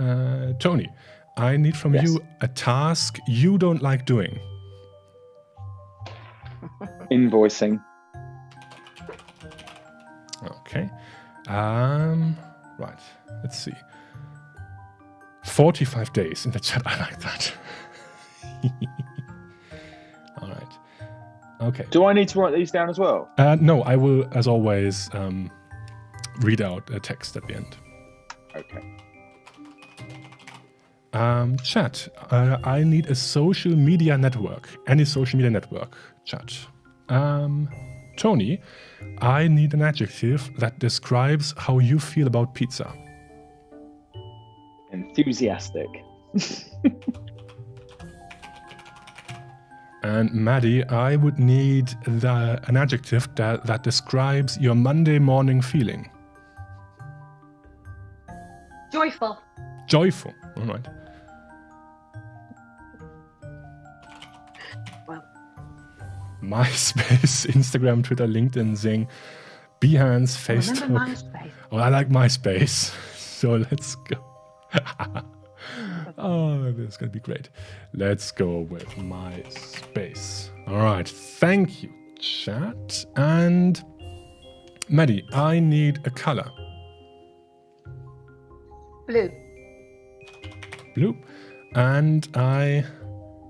A: Tony, I need from you a task you don't like doing.
C: Invoicing.
A: Okay. Right. Let's see. 45 days in the chat. I like that. All right. Okay.
C: Do I need to write these down as well?
A: No, I will, as always, read out a text at the end.
C: Okay.
A: Chat. I need a social media network. Any social media network. Chat. Tony, I need an adjective that describes how you feel about pizza.
C: Enthusiastic.
A: And Maddie, I would need an adjective that describes your Monday morning feeling.
B: Joyful.
A: Joyful. All right.
B: Well.
A: MySpace, Instagram, Twitter, LinkedIn, Zing, Behance, Facebook.
B: Remember MySpace?
A: Oh, I like MySpace. So let's go. Oh, this is going to be great. Let's go with MySpace. All right. Thank you, chat. And Maddie, I need a color.
B: Blue.
A: Blue. And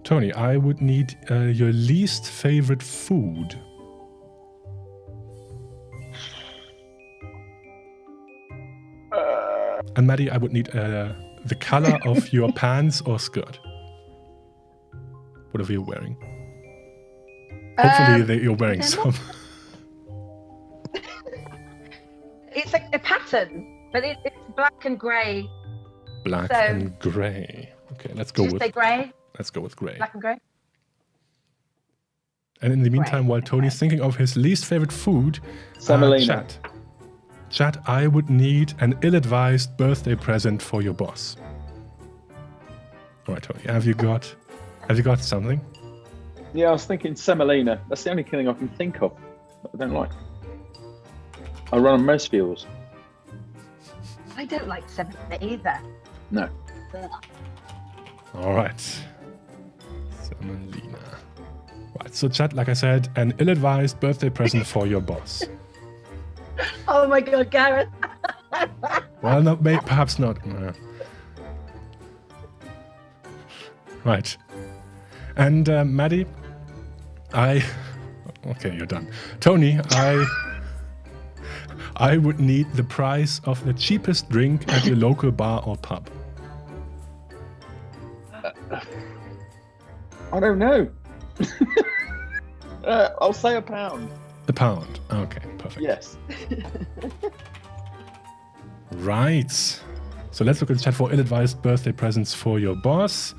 A: Tony, I would need your least favorite food. And Maddie, I would need the color of your pants or skirt. Whatever you're wearing. Hopefully you're wearing some.
B: It's like a pattern, but it's black and grey.
A: Black and grey. Okay, let's go
B: Did you say grey?
A: Let's go with grey.
B: Black and grey.
A: And in the meantime, while Tony's thinking of his least favorite food,
C: Semolina.
A: Chat, I would need an ill-advised birthday present for your boss. All right, Tony, have you got something?
C: Yeah, I was thinking semolina. That's the only thing I can think of that I don't like. I run on most fuels.
B: I don't like semolina either.
C: No.
B: Ugh.
A: All right. Semolina. Right, so chat, like I said, an ill-advised birthday present for your boss.
B: Oh my God, Gareth.
A: Well, no, perhaps not. No. Right. And Maddie, okay, you're done. Tony, I would need the price of the cheapest drink at your local bar or pub.
C: I don't know. I'll say £1.
A: A pound. Okay, perfect.
C: Yes.
A: Right. So let's look at the chat for ill-advised birthday presents for your boss.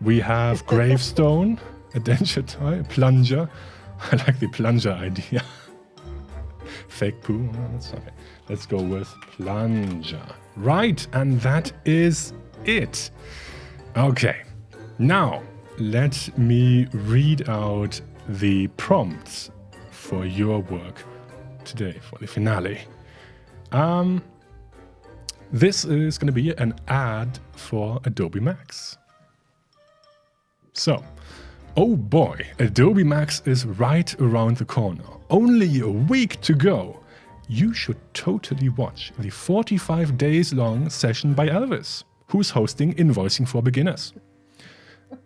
A: We have gravestone, a denture toy, a plunger. I like the plunger idea. Fake poo. Oh, that's okay. Let's go with plunger. Right, and that is it. Okay. Now, let me read out the prompts for your work today, for the finale. This is going to be an ad for Adobe Max. So, oh boy, Adobe Max is right around the corner. Only a week to go. You should totally watch the 45 days long session by Elvis, who's hosting Invoicing for Beginners.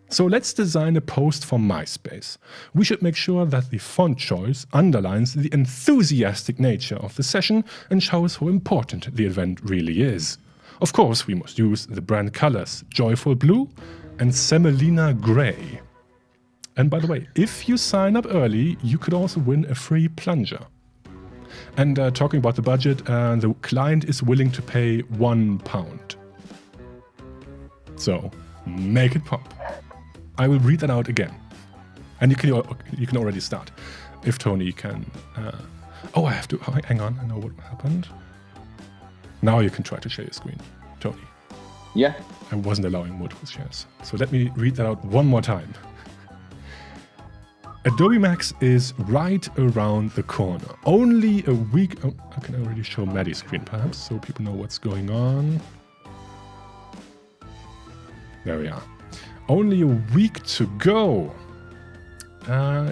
A: So let's design a post for MySpace. We should make sure that the font choice underlines the enthusiastic nature of the session and shows how important the event really is. Of course, we must use the brand colors Joyful Blue and Semolina Grey. And by the way, if you sign up early, you could also win a free plunger. And talking about the budget, the client is willing to pay £1. So make it pop. I will read that out again. And you can already start. If Tony can... I have to... hang on, I know what happened. Now you can try to share your screen, Tony.
C: Yeah.
A: I wasn't allowing multiple shares. So let me read that out one more time. Adobe Max is right around the corner. Only a week... Oh, I can already show Maddie's screen, perhaps, so people know what's going on. There we are. Only a week to go.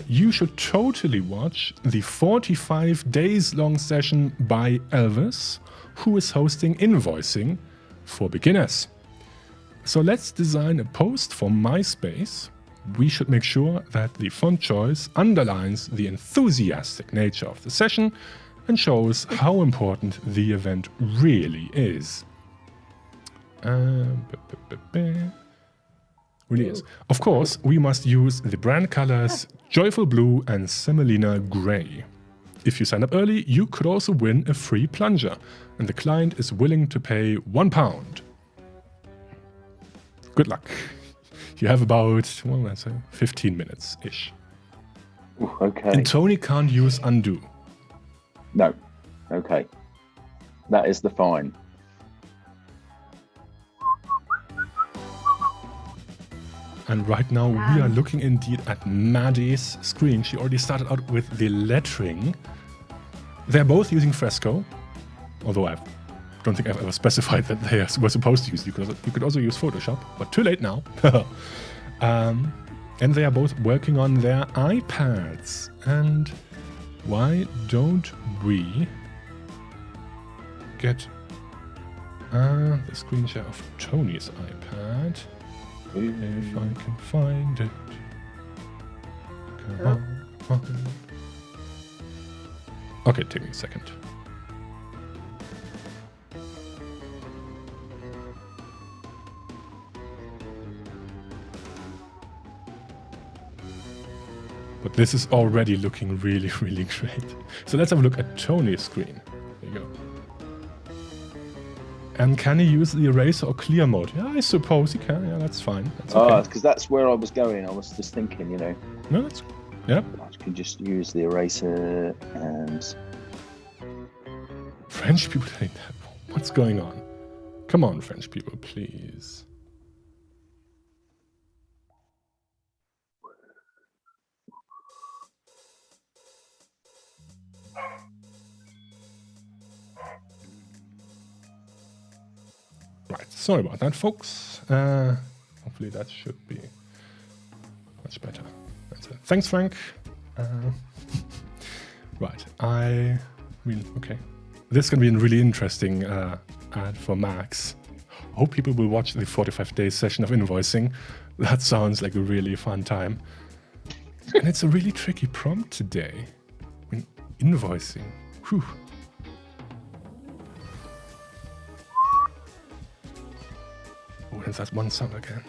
A: You should totally watch the 45 days long session by Elvis, who is hosting Invoicing for Beginners. So let's design a post for MySpace. We should make sure that the font choice underlines the enthusiastic nature of the session and shows how important the event really is. Really is. Of course, we must use the brand colors Joyful Blue and Semolina Grey. If you sign up early, you could also win a free plunger, and the client is willing to pay £1. Good luck. You have about, well, let's say 15 minutes-ish.
C: Okay.
A: And Tony can't use undo.
C: No. Okay. That is the fine.
A: And right now we are looking indeed at Maddie's screen. She already started out with the lettering. They're both using Fresco, although I don't think I've ever specified that they were supposed to use. You could also use Photoshop, but too late now. And they are both working on their iPads. And why don't we get the screen share of Tony's iPad? If I can find it. Come on. Okay, take me a second. But this is already looking really, really great. So let's have a look at Tony's screen. There you go. And can he use the eraser or clear mode? Yeah, I suppose he can. Yeah, that's fine. That's okay.
C: Because that's where I was going. I was just thinking, you know.
A: No, that's... Yeah.
C: I can just use the eraser and...
A: French people hate that. What's going on? Come on, French people, please. Right, sorry about that, folks. Hopefully that should be much better. That's it. Thanks, Frank. Right, okay. This is going to be a really interesting ad for Max. I hope people will watch the 45-day session of invoicing. That sounds like a really fun time. And it's a really tricky prompt today. Invoicing. Whew. Oh, and that's one song again.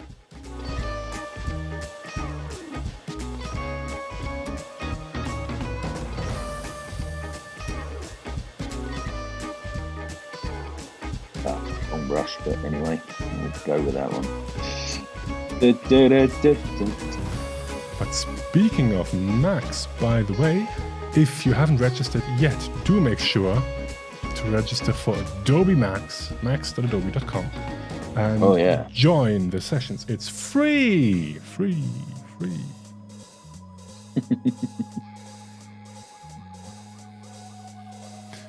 C: On brush, but anyway, we'll go with that one.
A: But speaking of Max, by the way, if you haven't registered yet, do make sure to register for Adobe Max, max.adobe.com, and join the sessions. It's free.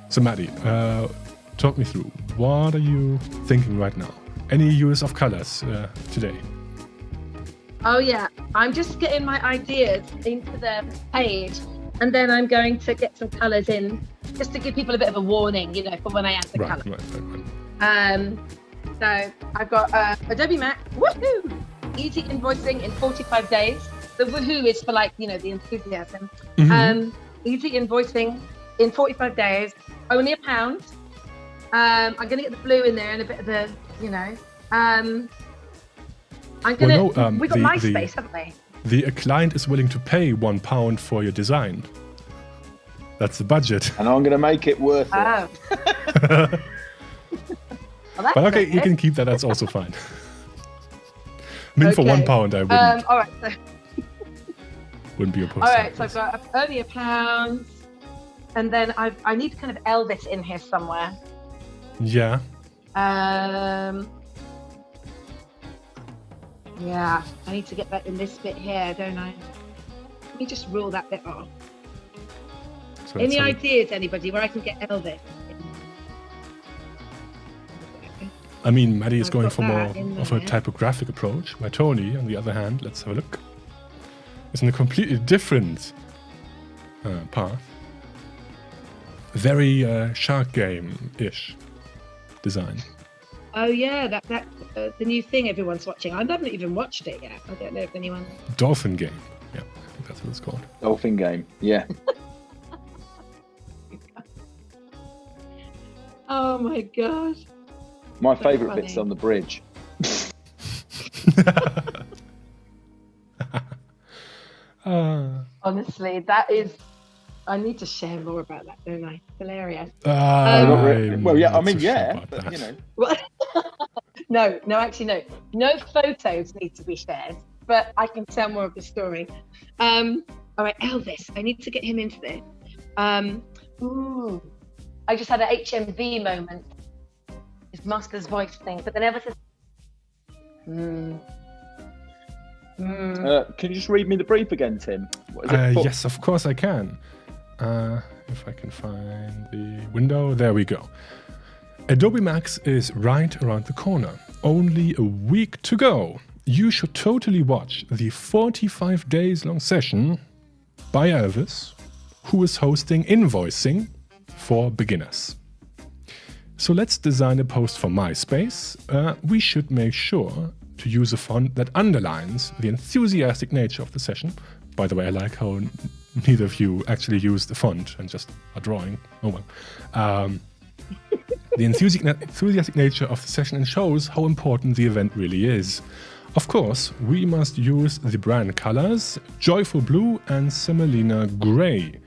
A: So Maddie, talk me through. What are you thinking right now? Any use of colors today?
B: Oh yeah, I'm just getting my ideas into the page, and then I'm going to get some colours in, just to give people a bit of a warning, you know, for when I add the colour. Right. So I've got Adobe Max, woohoo! Easy invoicing in 45 days. The woohoo is for, like, you know, the enthusiasm. Mm-hmm. Easy invoicing in 45 days, only £1. I'm going to get the blue in there and a bit of the, you know. We've got MySpace, haven't we?
A: The client is willing to pay £1 for your design. That's the budget.
C: And I'm going to make it worth it.
B: Well,
A: but okay, you can keep that. That's also fine. I mean, for £1, I wouldn't.
B: All right. So
A: wouldn't be opposed.
B: All right, so I've got only £1, and then I need kind of Elvis in here somewhere.
A: Yeah.
B: Yeah, I need to get that in this bit here, don't I? Let me just rule that bit off.
A: So
B: Any
A: let's have
B: ideas, anybody, where I can get Elvis?
A: I mean, Maddie is
B: I've
A: going
B: got
A: for more
B: that in
A: of a
B: there.
A: typographic approach, where Tony, on the other hand, let's have a look, is in a completely different path. Very Shark Game-ish design.
B: Oh yeah, that the new thing everyone's watching. I haven't even watched it yet. I don't know if anyone.
A: Dolphin Game. Yeah, I think that's what it's called.
C: Dolphin game. Yeah.
B: Oh my god.
C: My
B: So
C: favourite
B: funny.
C: bit's on the bridge.
B: Honestly, that is. I need to share more about that, don't I? Hilarious.
C: Well, yeah, I
A: not
C: mean,
A: so sure
C: yeah,
A: about
C: but
A: that.
C: you know.
B: What? No, actually, no. No photos need to be shared, but I can tell more of the story. All right, Elvis. I need to get him into this. Ooh, I just had an HMV moment. His master's voice thing, but then Elvis is.
C: Can you just read me the brief again, Tim? What is it for?
A: Yes, of course I can. If I can find the window, there we go. Adobe Max is right around the corner. Only a week to go. You should totally watch the 45 days long session by Elvis, who is hosting Invoicing for Beginners. So let's design a post for MySpace. We should make sure to use a font that underlines the enthusiastic nature of the session. By the way, I like how neither of you actually use the font and just are drawing. Oh well. The enthusiastic nature of the session shows how important the event really is. Of course, we must use the brand colors Joyful Blue and Semolina Grey.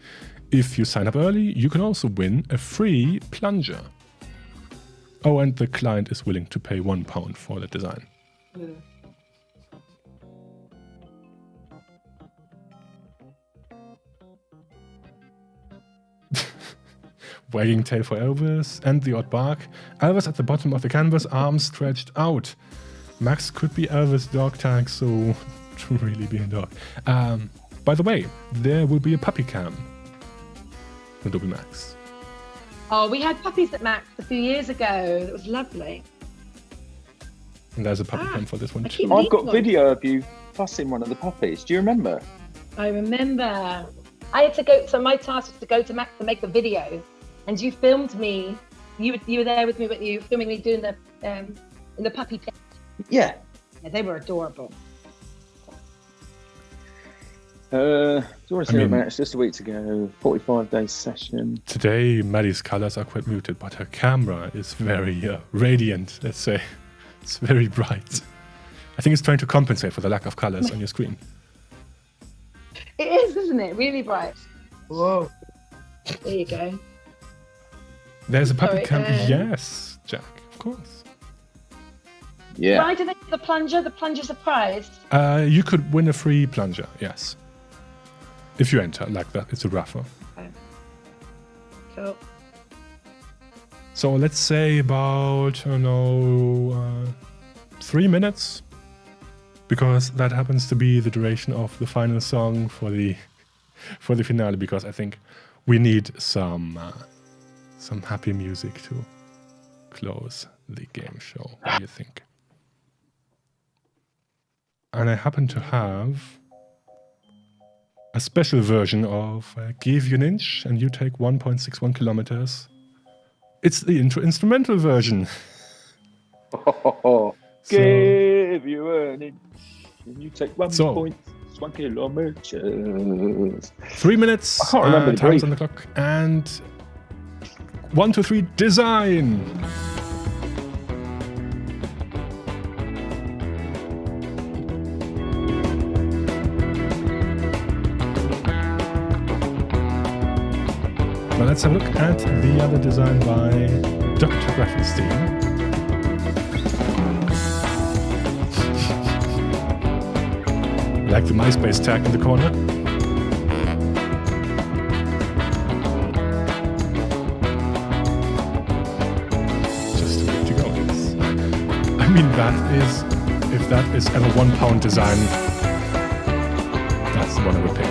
A: If you sign up early, you can also win a free plunger. Oh, and the client is willing to pay £1 for the design. Wagging tail for Elvis and the odd bark. Elvis at the bottom of the canvas, arms stretched out. Max could be Elvis dog tag, so to really be a dog. By the way, there will be a puppy cam. Adobe Max.
B: Oh, we had puppies at Max a few years ago. It was lovely.
A: And there's a puppy cam for this one
B: I
A: too.
B: keep-
C: I've got video of you fussing one of the puppies. Do you remember?
B: I remember. I had to go. So my task was to go to Max to make the video, and you filmed me. You were there with me, but you were filming me doing the in the puppy pen.
C: Yeah.
B: Yeah, they were adorable.
C: Do you want to
A: I
C: say
A: mean-
C: about it? It's just a week to go. 45-day session.
A: Today, Maddie's colors are quite muted, but her camera is very radiant, let's say. It's very bright. I think it's trying to compensate for the lack of colors on your screen.
B: It is, isn't it? Really bright. Whoa. There you go.
A: There's a puppy
B: Sorry,
A: cam. Yes, Jack, of course.
C: Yeah.
B: Why do they do the plunger? The plunger's a prize.
A: You could win a free plunger, yes. If you enter like that, it's a raffle.
B: Cool.
A: So let's say about, 3 minutes, because that happens to be the duration of the final song for the finale. Because I think we need some happy music to close the game show. What do you think? And I happen to have a special version of Give You an Inch and You Take 1.61 kilometers. It's the instrumental version.
C: Give you an inch and you take 1.1
A: So-
C: kilometers.
A: 3 minutes.
C: I can't remember the
A: time's
C: brief.
A: on the clock. And 1, 2, 3, design. Now let's have a look at the other design by Dr. Graphenstein. I like the MySpace tag in the corner. Just a way to go. I mean, that is, if that is ever £1 design, that's the one I would pick.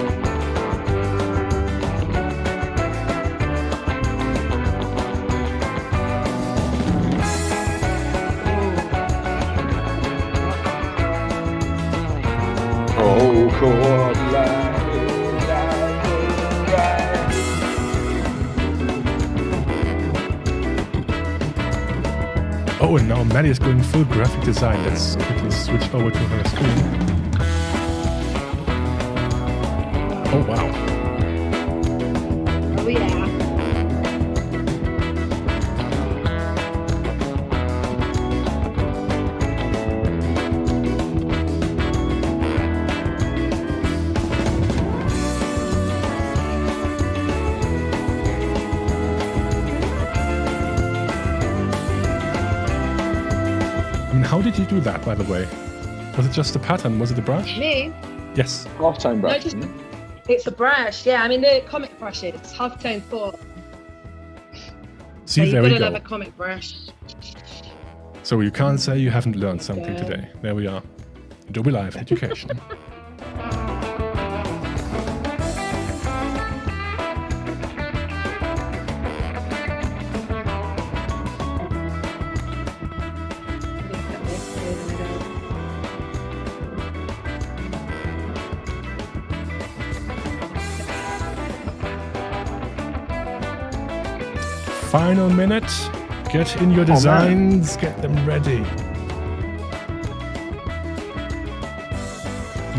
A: Oh, and now Maddie is going full graphic design. Let's quickly switch over to her screen. Oh, wow.
B: Oh, yeah.
A: How did you do that, by the way? Was it just a pattern? Was it a brush?
B: Me?
A: Yes.
C: Half-tone brush.
B: No, just, it's a brush, yeah. I mean, the comic brushes, it's half-tone 4.
A: See,
B: so
A: there we
B: you've got
A: go.
B: another comic brush.
A: So you can't say you haven't learned something today. There we are. Adobe Live Education. Final minute. Get in your designs, get them ready.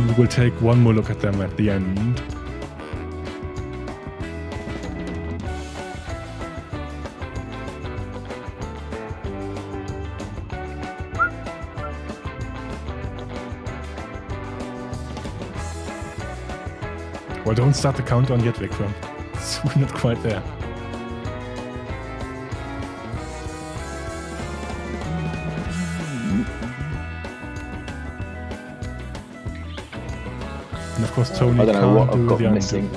A: We will take one more look at them at the end. Well, don't start the countdown yet, Vikram. We're not quite there. And of course, Tony
C: I don't know what
A: can't
C: I've
A: do
C: got
A: the undo.
C: missing.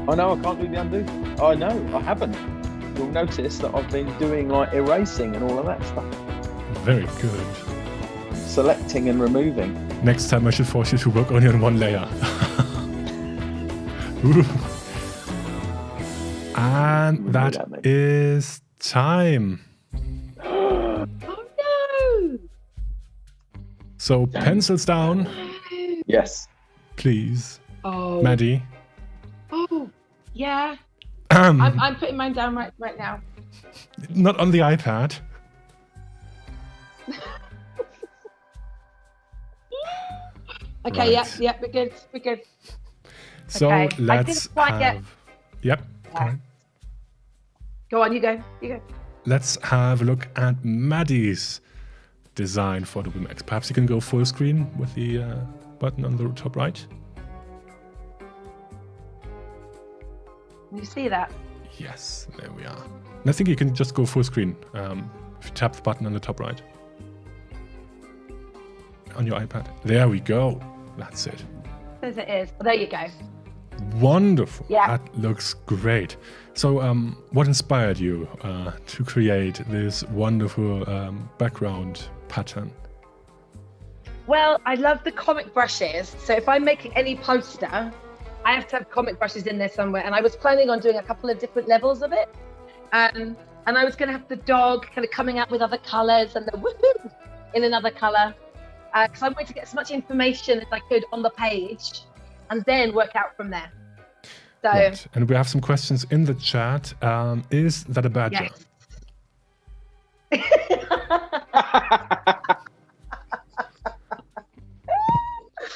C: Oh no, I can't do the undo. Oh no, I haven't. You'll notice that I've been doing like erasing and all of that stuff.
A: Very good.
C: Selecting and removing.
A: Next time I should force you to work only on one layer. Ooh. And that is time.
B: Oh no!
A: So pencils down,
C: Yes.
A: please.
B: Oh.
A: Maddie.
B: Oh, yeah. I'm putting mine down right now.
A: Not on the iPad.
B: Okay,
A: Right.
B: yeah, we're good.
A: So
B: Okay, I
A: let's
B: didn't quite get-
A: have. Yep.
B: Yeah. Go on, you go.
A: Let's have a look at Maddie's design for the Max. Perhaps you can go full screen with the button on the top right.
B: You see that?
A: Yes, there we are. And I think you can just go full screen if you tap the button on the top right on your iPad. There we go. That's it.
B: As it is. Well, there you go.
A: Wonderful.
B: Yeah.
A: That looks great. So, what inspired you to create this wonderful background pattern?
B: Well, I love the comic brushes. So if I'm making any poster, I have to have comic brushes in there somewhere. And I was planning on doing a couple of different levels of it. And I was going to have the dog kind of coming out with other colors and the woohoo in another color. Because I wanted to get as much information as I could on the page and then work out from there. So,
A: Right. And we have some questions in the chat. Is that a badger?
B: yes.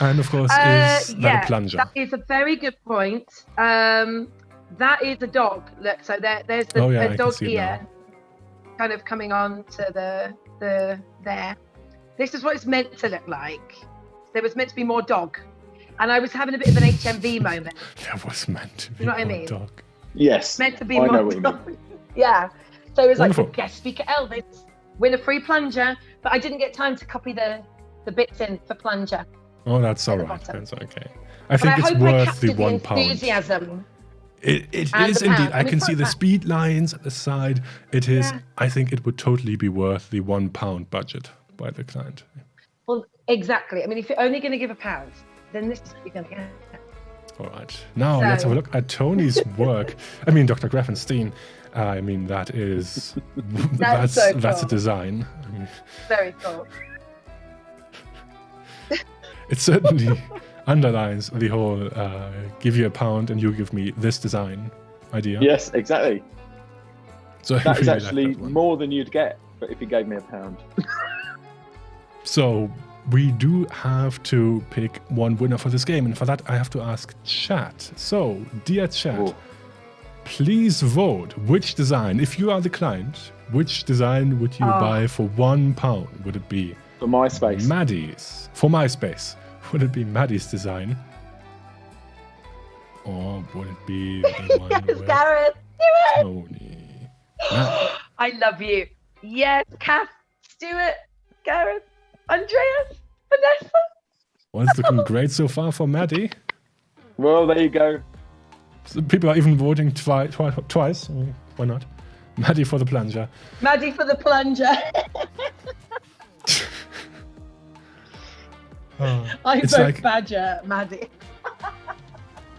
A: And of course, is that a plunger?
B: That is a very good point. That is a dog. Look, so there's the
A: Oh, yeah, I can
B: dog
A: see it
B: ear kind of coming on to the there. This is what it's meant to look like. There was meant to be more dog. And I was having a bit of an HMV moment.
A: That was meant to be
B: You know what I
A: more
B: mean?
A: dog.
C: Yes.
B: Meant to be
C: I
B: more
C: know what you
B: dog.
C: mean.
B: Yeah. So it was
A: Wonderful.
B: like, guest speaker Elvis, win a free plunger. But I didn't get time to copy the bits in for plunger.
A: Oh, that's all
B: the
A: right.
B: bottom.
A: That's okay. I
B: But
A: think
B: I
A: it's
B: hope I
A: worth the
B: captured the
A: £1.
B: enthusiasm.
A: It
B: and
A: is
B: the
A: indeed.
B: pound.
A: I
B: I mean,
A: can see the
B: £1.
A: speed lines at the side. It is.
B: Yeah.
A: I think it would totally be worth the £1 budget by the client.
B: Well, exactly. I mean, if you're only going to give £1, then this is what you're going to get.
A: All right. Now let's have a look at Tony's work. I mean, Dr. Graphenstein. I mean, that is
B: That's so
A: that's a
B: cool.
A: design. I mean,
B: Very cool.
A: It certainly underlines the whole give you a pound and you give me this design idea.
C: Yes, exactly.
A: So I
C: That is
A: really like
C: actually
A: that one.
C: more than you'd get if you gave me a pound.
A: So we do have to pick one winner for this game, and for that I have to ask chat. So, dear chat,
C: Ooh.
A: please vote which design, if you are the client, which design would you buy for £1? Would it be
C: For MySpace.
A: Maddie's? For MySpace, would it be Maddie's design? Or would it be the one
B: Yes,
A: with
B: Gareth, do it.
A: Tony?
B: I love you. Yes, Kath, Stuart, Gareth, Andreas, Vanessa.
A: Well, it's looking great so far for Maddie.
C: Well, there you go.
A: So people are even voting twice. So why not? Maddie for the plunger.
B: Maddie for the plunger. I
A: It's
B: vote
A: like-
B: Badger, Maddie.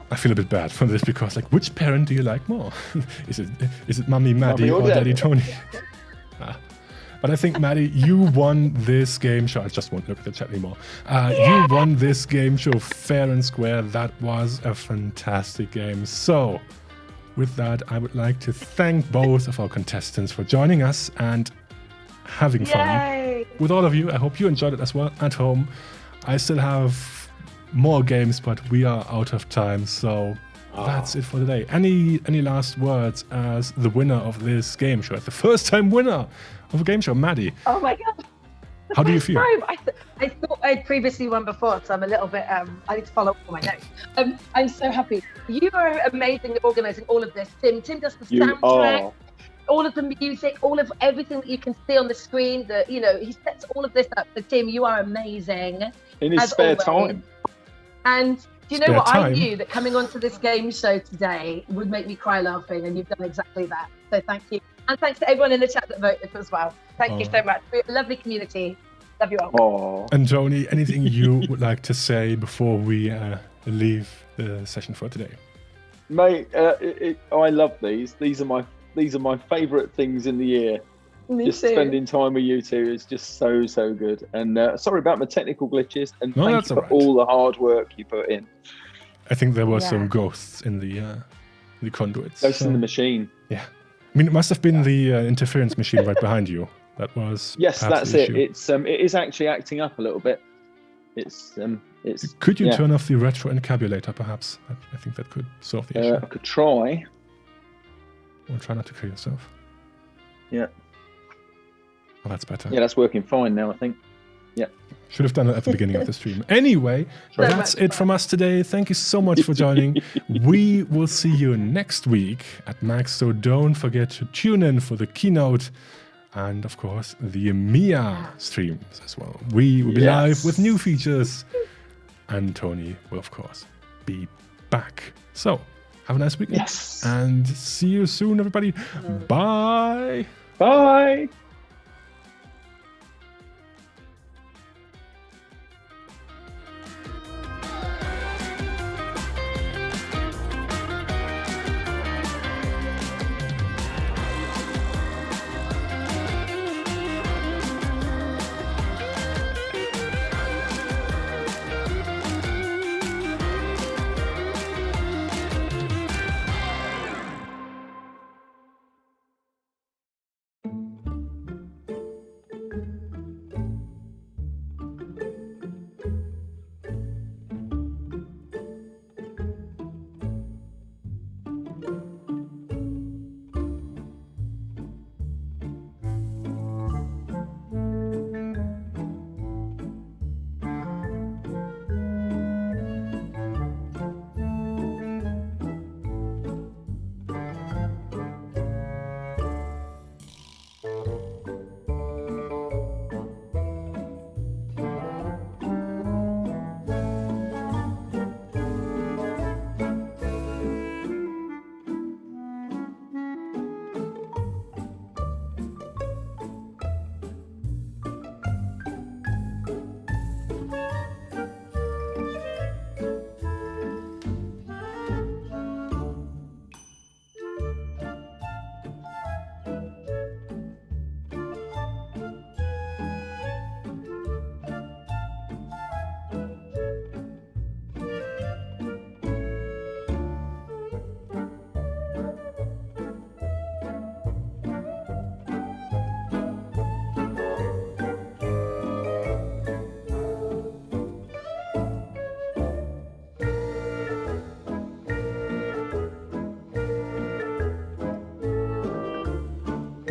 A: I feel a bit bad for this because, like, which parent do you like more? is it Mummy Maddie
C: Mummy or
A: or Daddy
C: Daddy?
A: Tony? But I think, Maddie, you won this game show. I just won't look at the chat anymore. You won this game show fair and square. That was a fantastic game. So, with that, I would like to thank both of our contestants for joining us and having fun
B: Yay.
A: with all of you. I hope you enjoyed it as well at home. I still have more games, but we are out of time. So that's it for today. Any last words as the winner of this game show, as the first time winner of a game show, Maddie?
B: Oh my God.
A: How do you feel?
B: I thought I'd previously won before, so I'm a little bit, I need to follow up on my notes. I'm so happy. You are amazing at organising all of this. Tim does the
C: You
B: soundtrack,
C: are.
B: all of the music, all of everything that you can see on the screen. He sets all of this up. So Tim, you are amazing.
C: In his
B: as
C: spare
B: always.
C: time.
B: And do you know
A: Spare
B: what?
A: time?
B: I knew that coming onto this game show today would make me cry laughing, and you've done exactly that. So thank you. And thanks to everyone in the chat that voted as well. Thank you so much. We're a lovely community. Love you all.
C: Oh,
A: And Tony, anything you would like to say before we leave the session for today?
C: mate, I love these. These are my favourite things in the year.
B: Me
C: Just
B: too.
C: spending time with you two is just so good. And sorry about my technical glitches, and
A: No,
C: thank
A: that's
C: you for
A: all right.
C: all the hard work you put in.
A: I think there were
B: Yeah.
A: some ghosts in the conduits.
C: Ghosts
A: so-
C: in the machine.
A: Yeah. I mean, it must have been the interference machine right behind you. That was
C: Yes,
A: perhaps
C: that's
A: the
C: it.
A: issue.
C: It is actually acting up a little bit. It's
A: Could you
C: yeah.
A: turn off the retro encabulator, perhaps? I think that could solve the issue.
C: I could try.
A: Or try not to kill yourself.
C: Yeah.
A: Oh, that's better.
C: Yeah, that's working fine now, I think.
A: Should have done it at the beginning of the stream. Anyway,
B: So
A: that's
B: much
A: it from us today. Thank you so much for joining. We will see you next week at Max, so don't forget to tune in for the keynote and, of course, the EMEA streams as well. We will be
C: Yes.
A: live with new features, and Tony will, of course, be back. So, have a nice weekend.
C: Yes.
A: And see you soon, everybody. Bye.
C: Bye.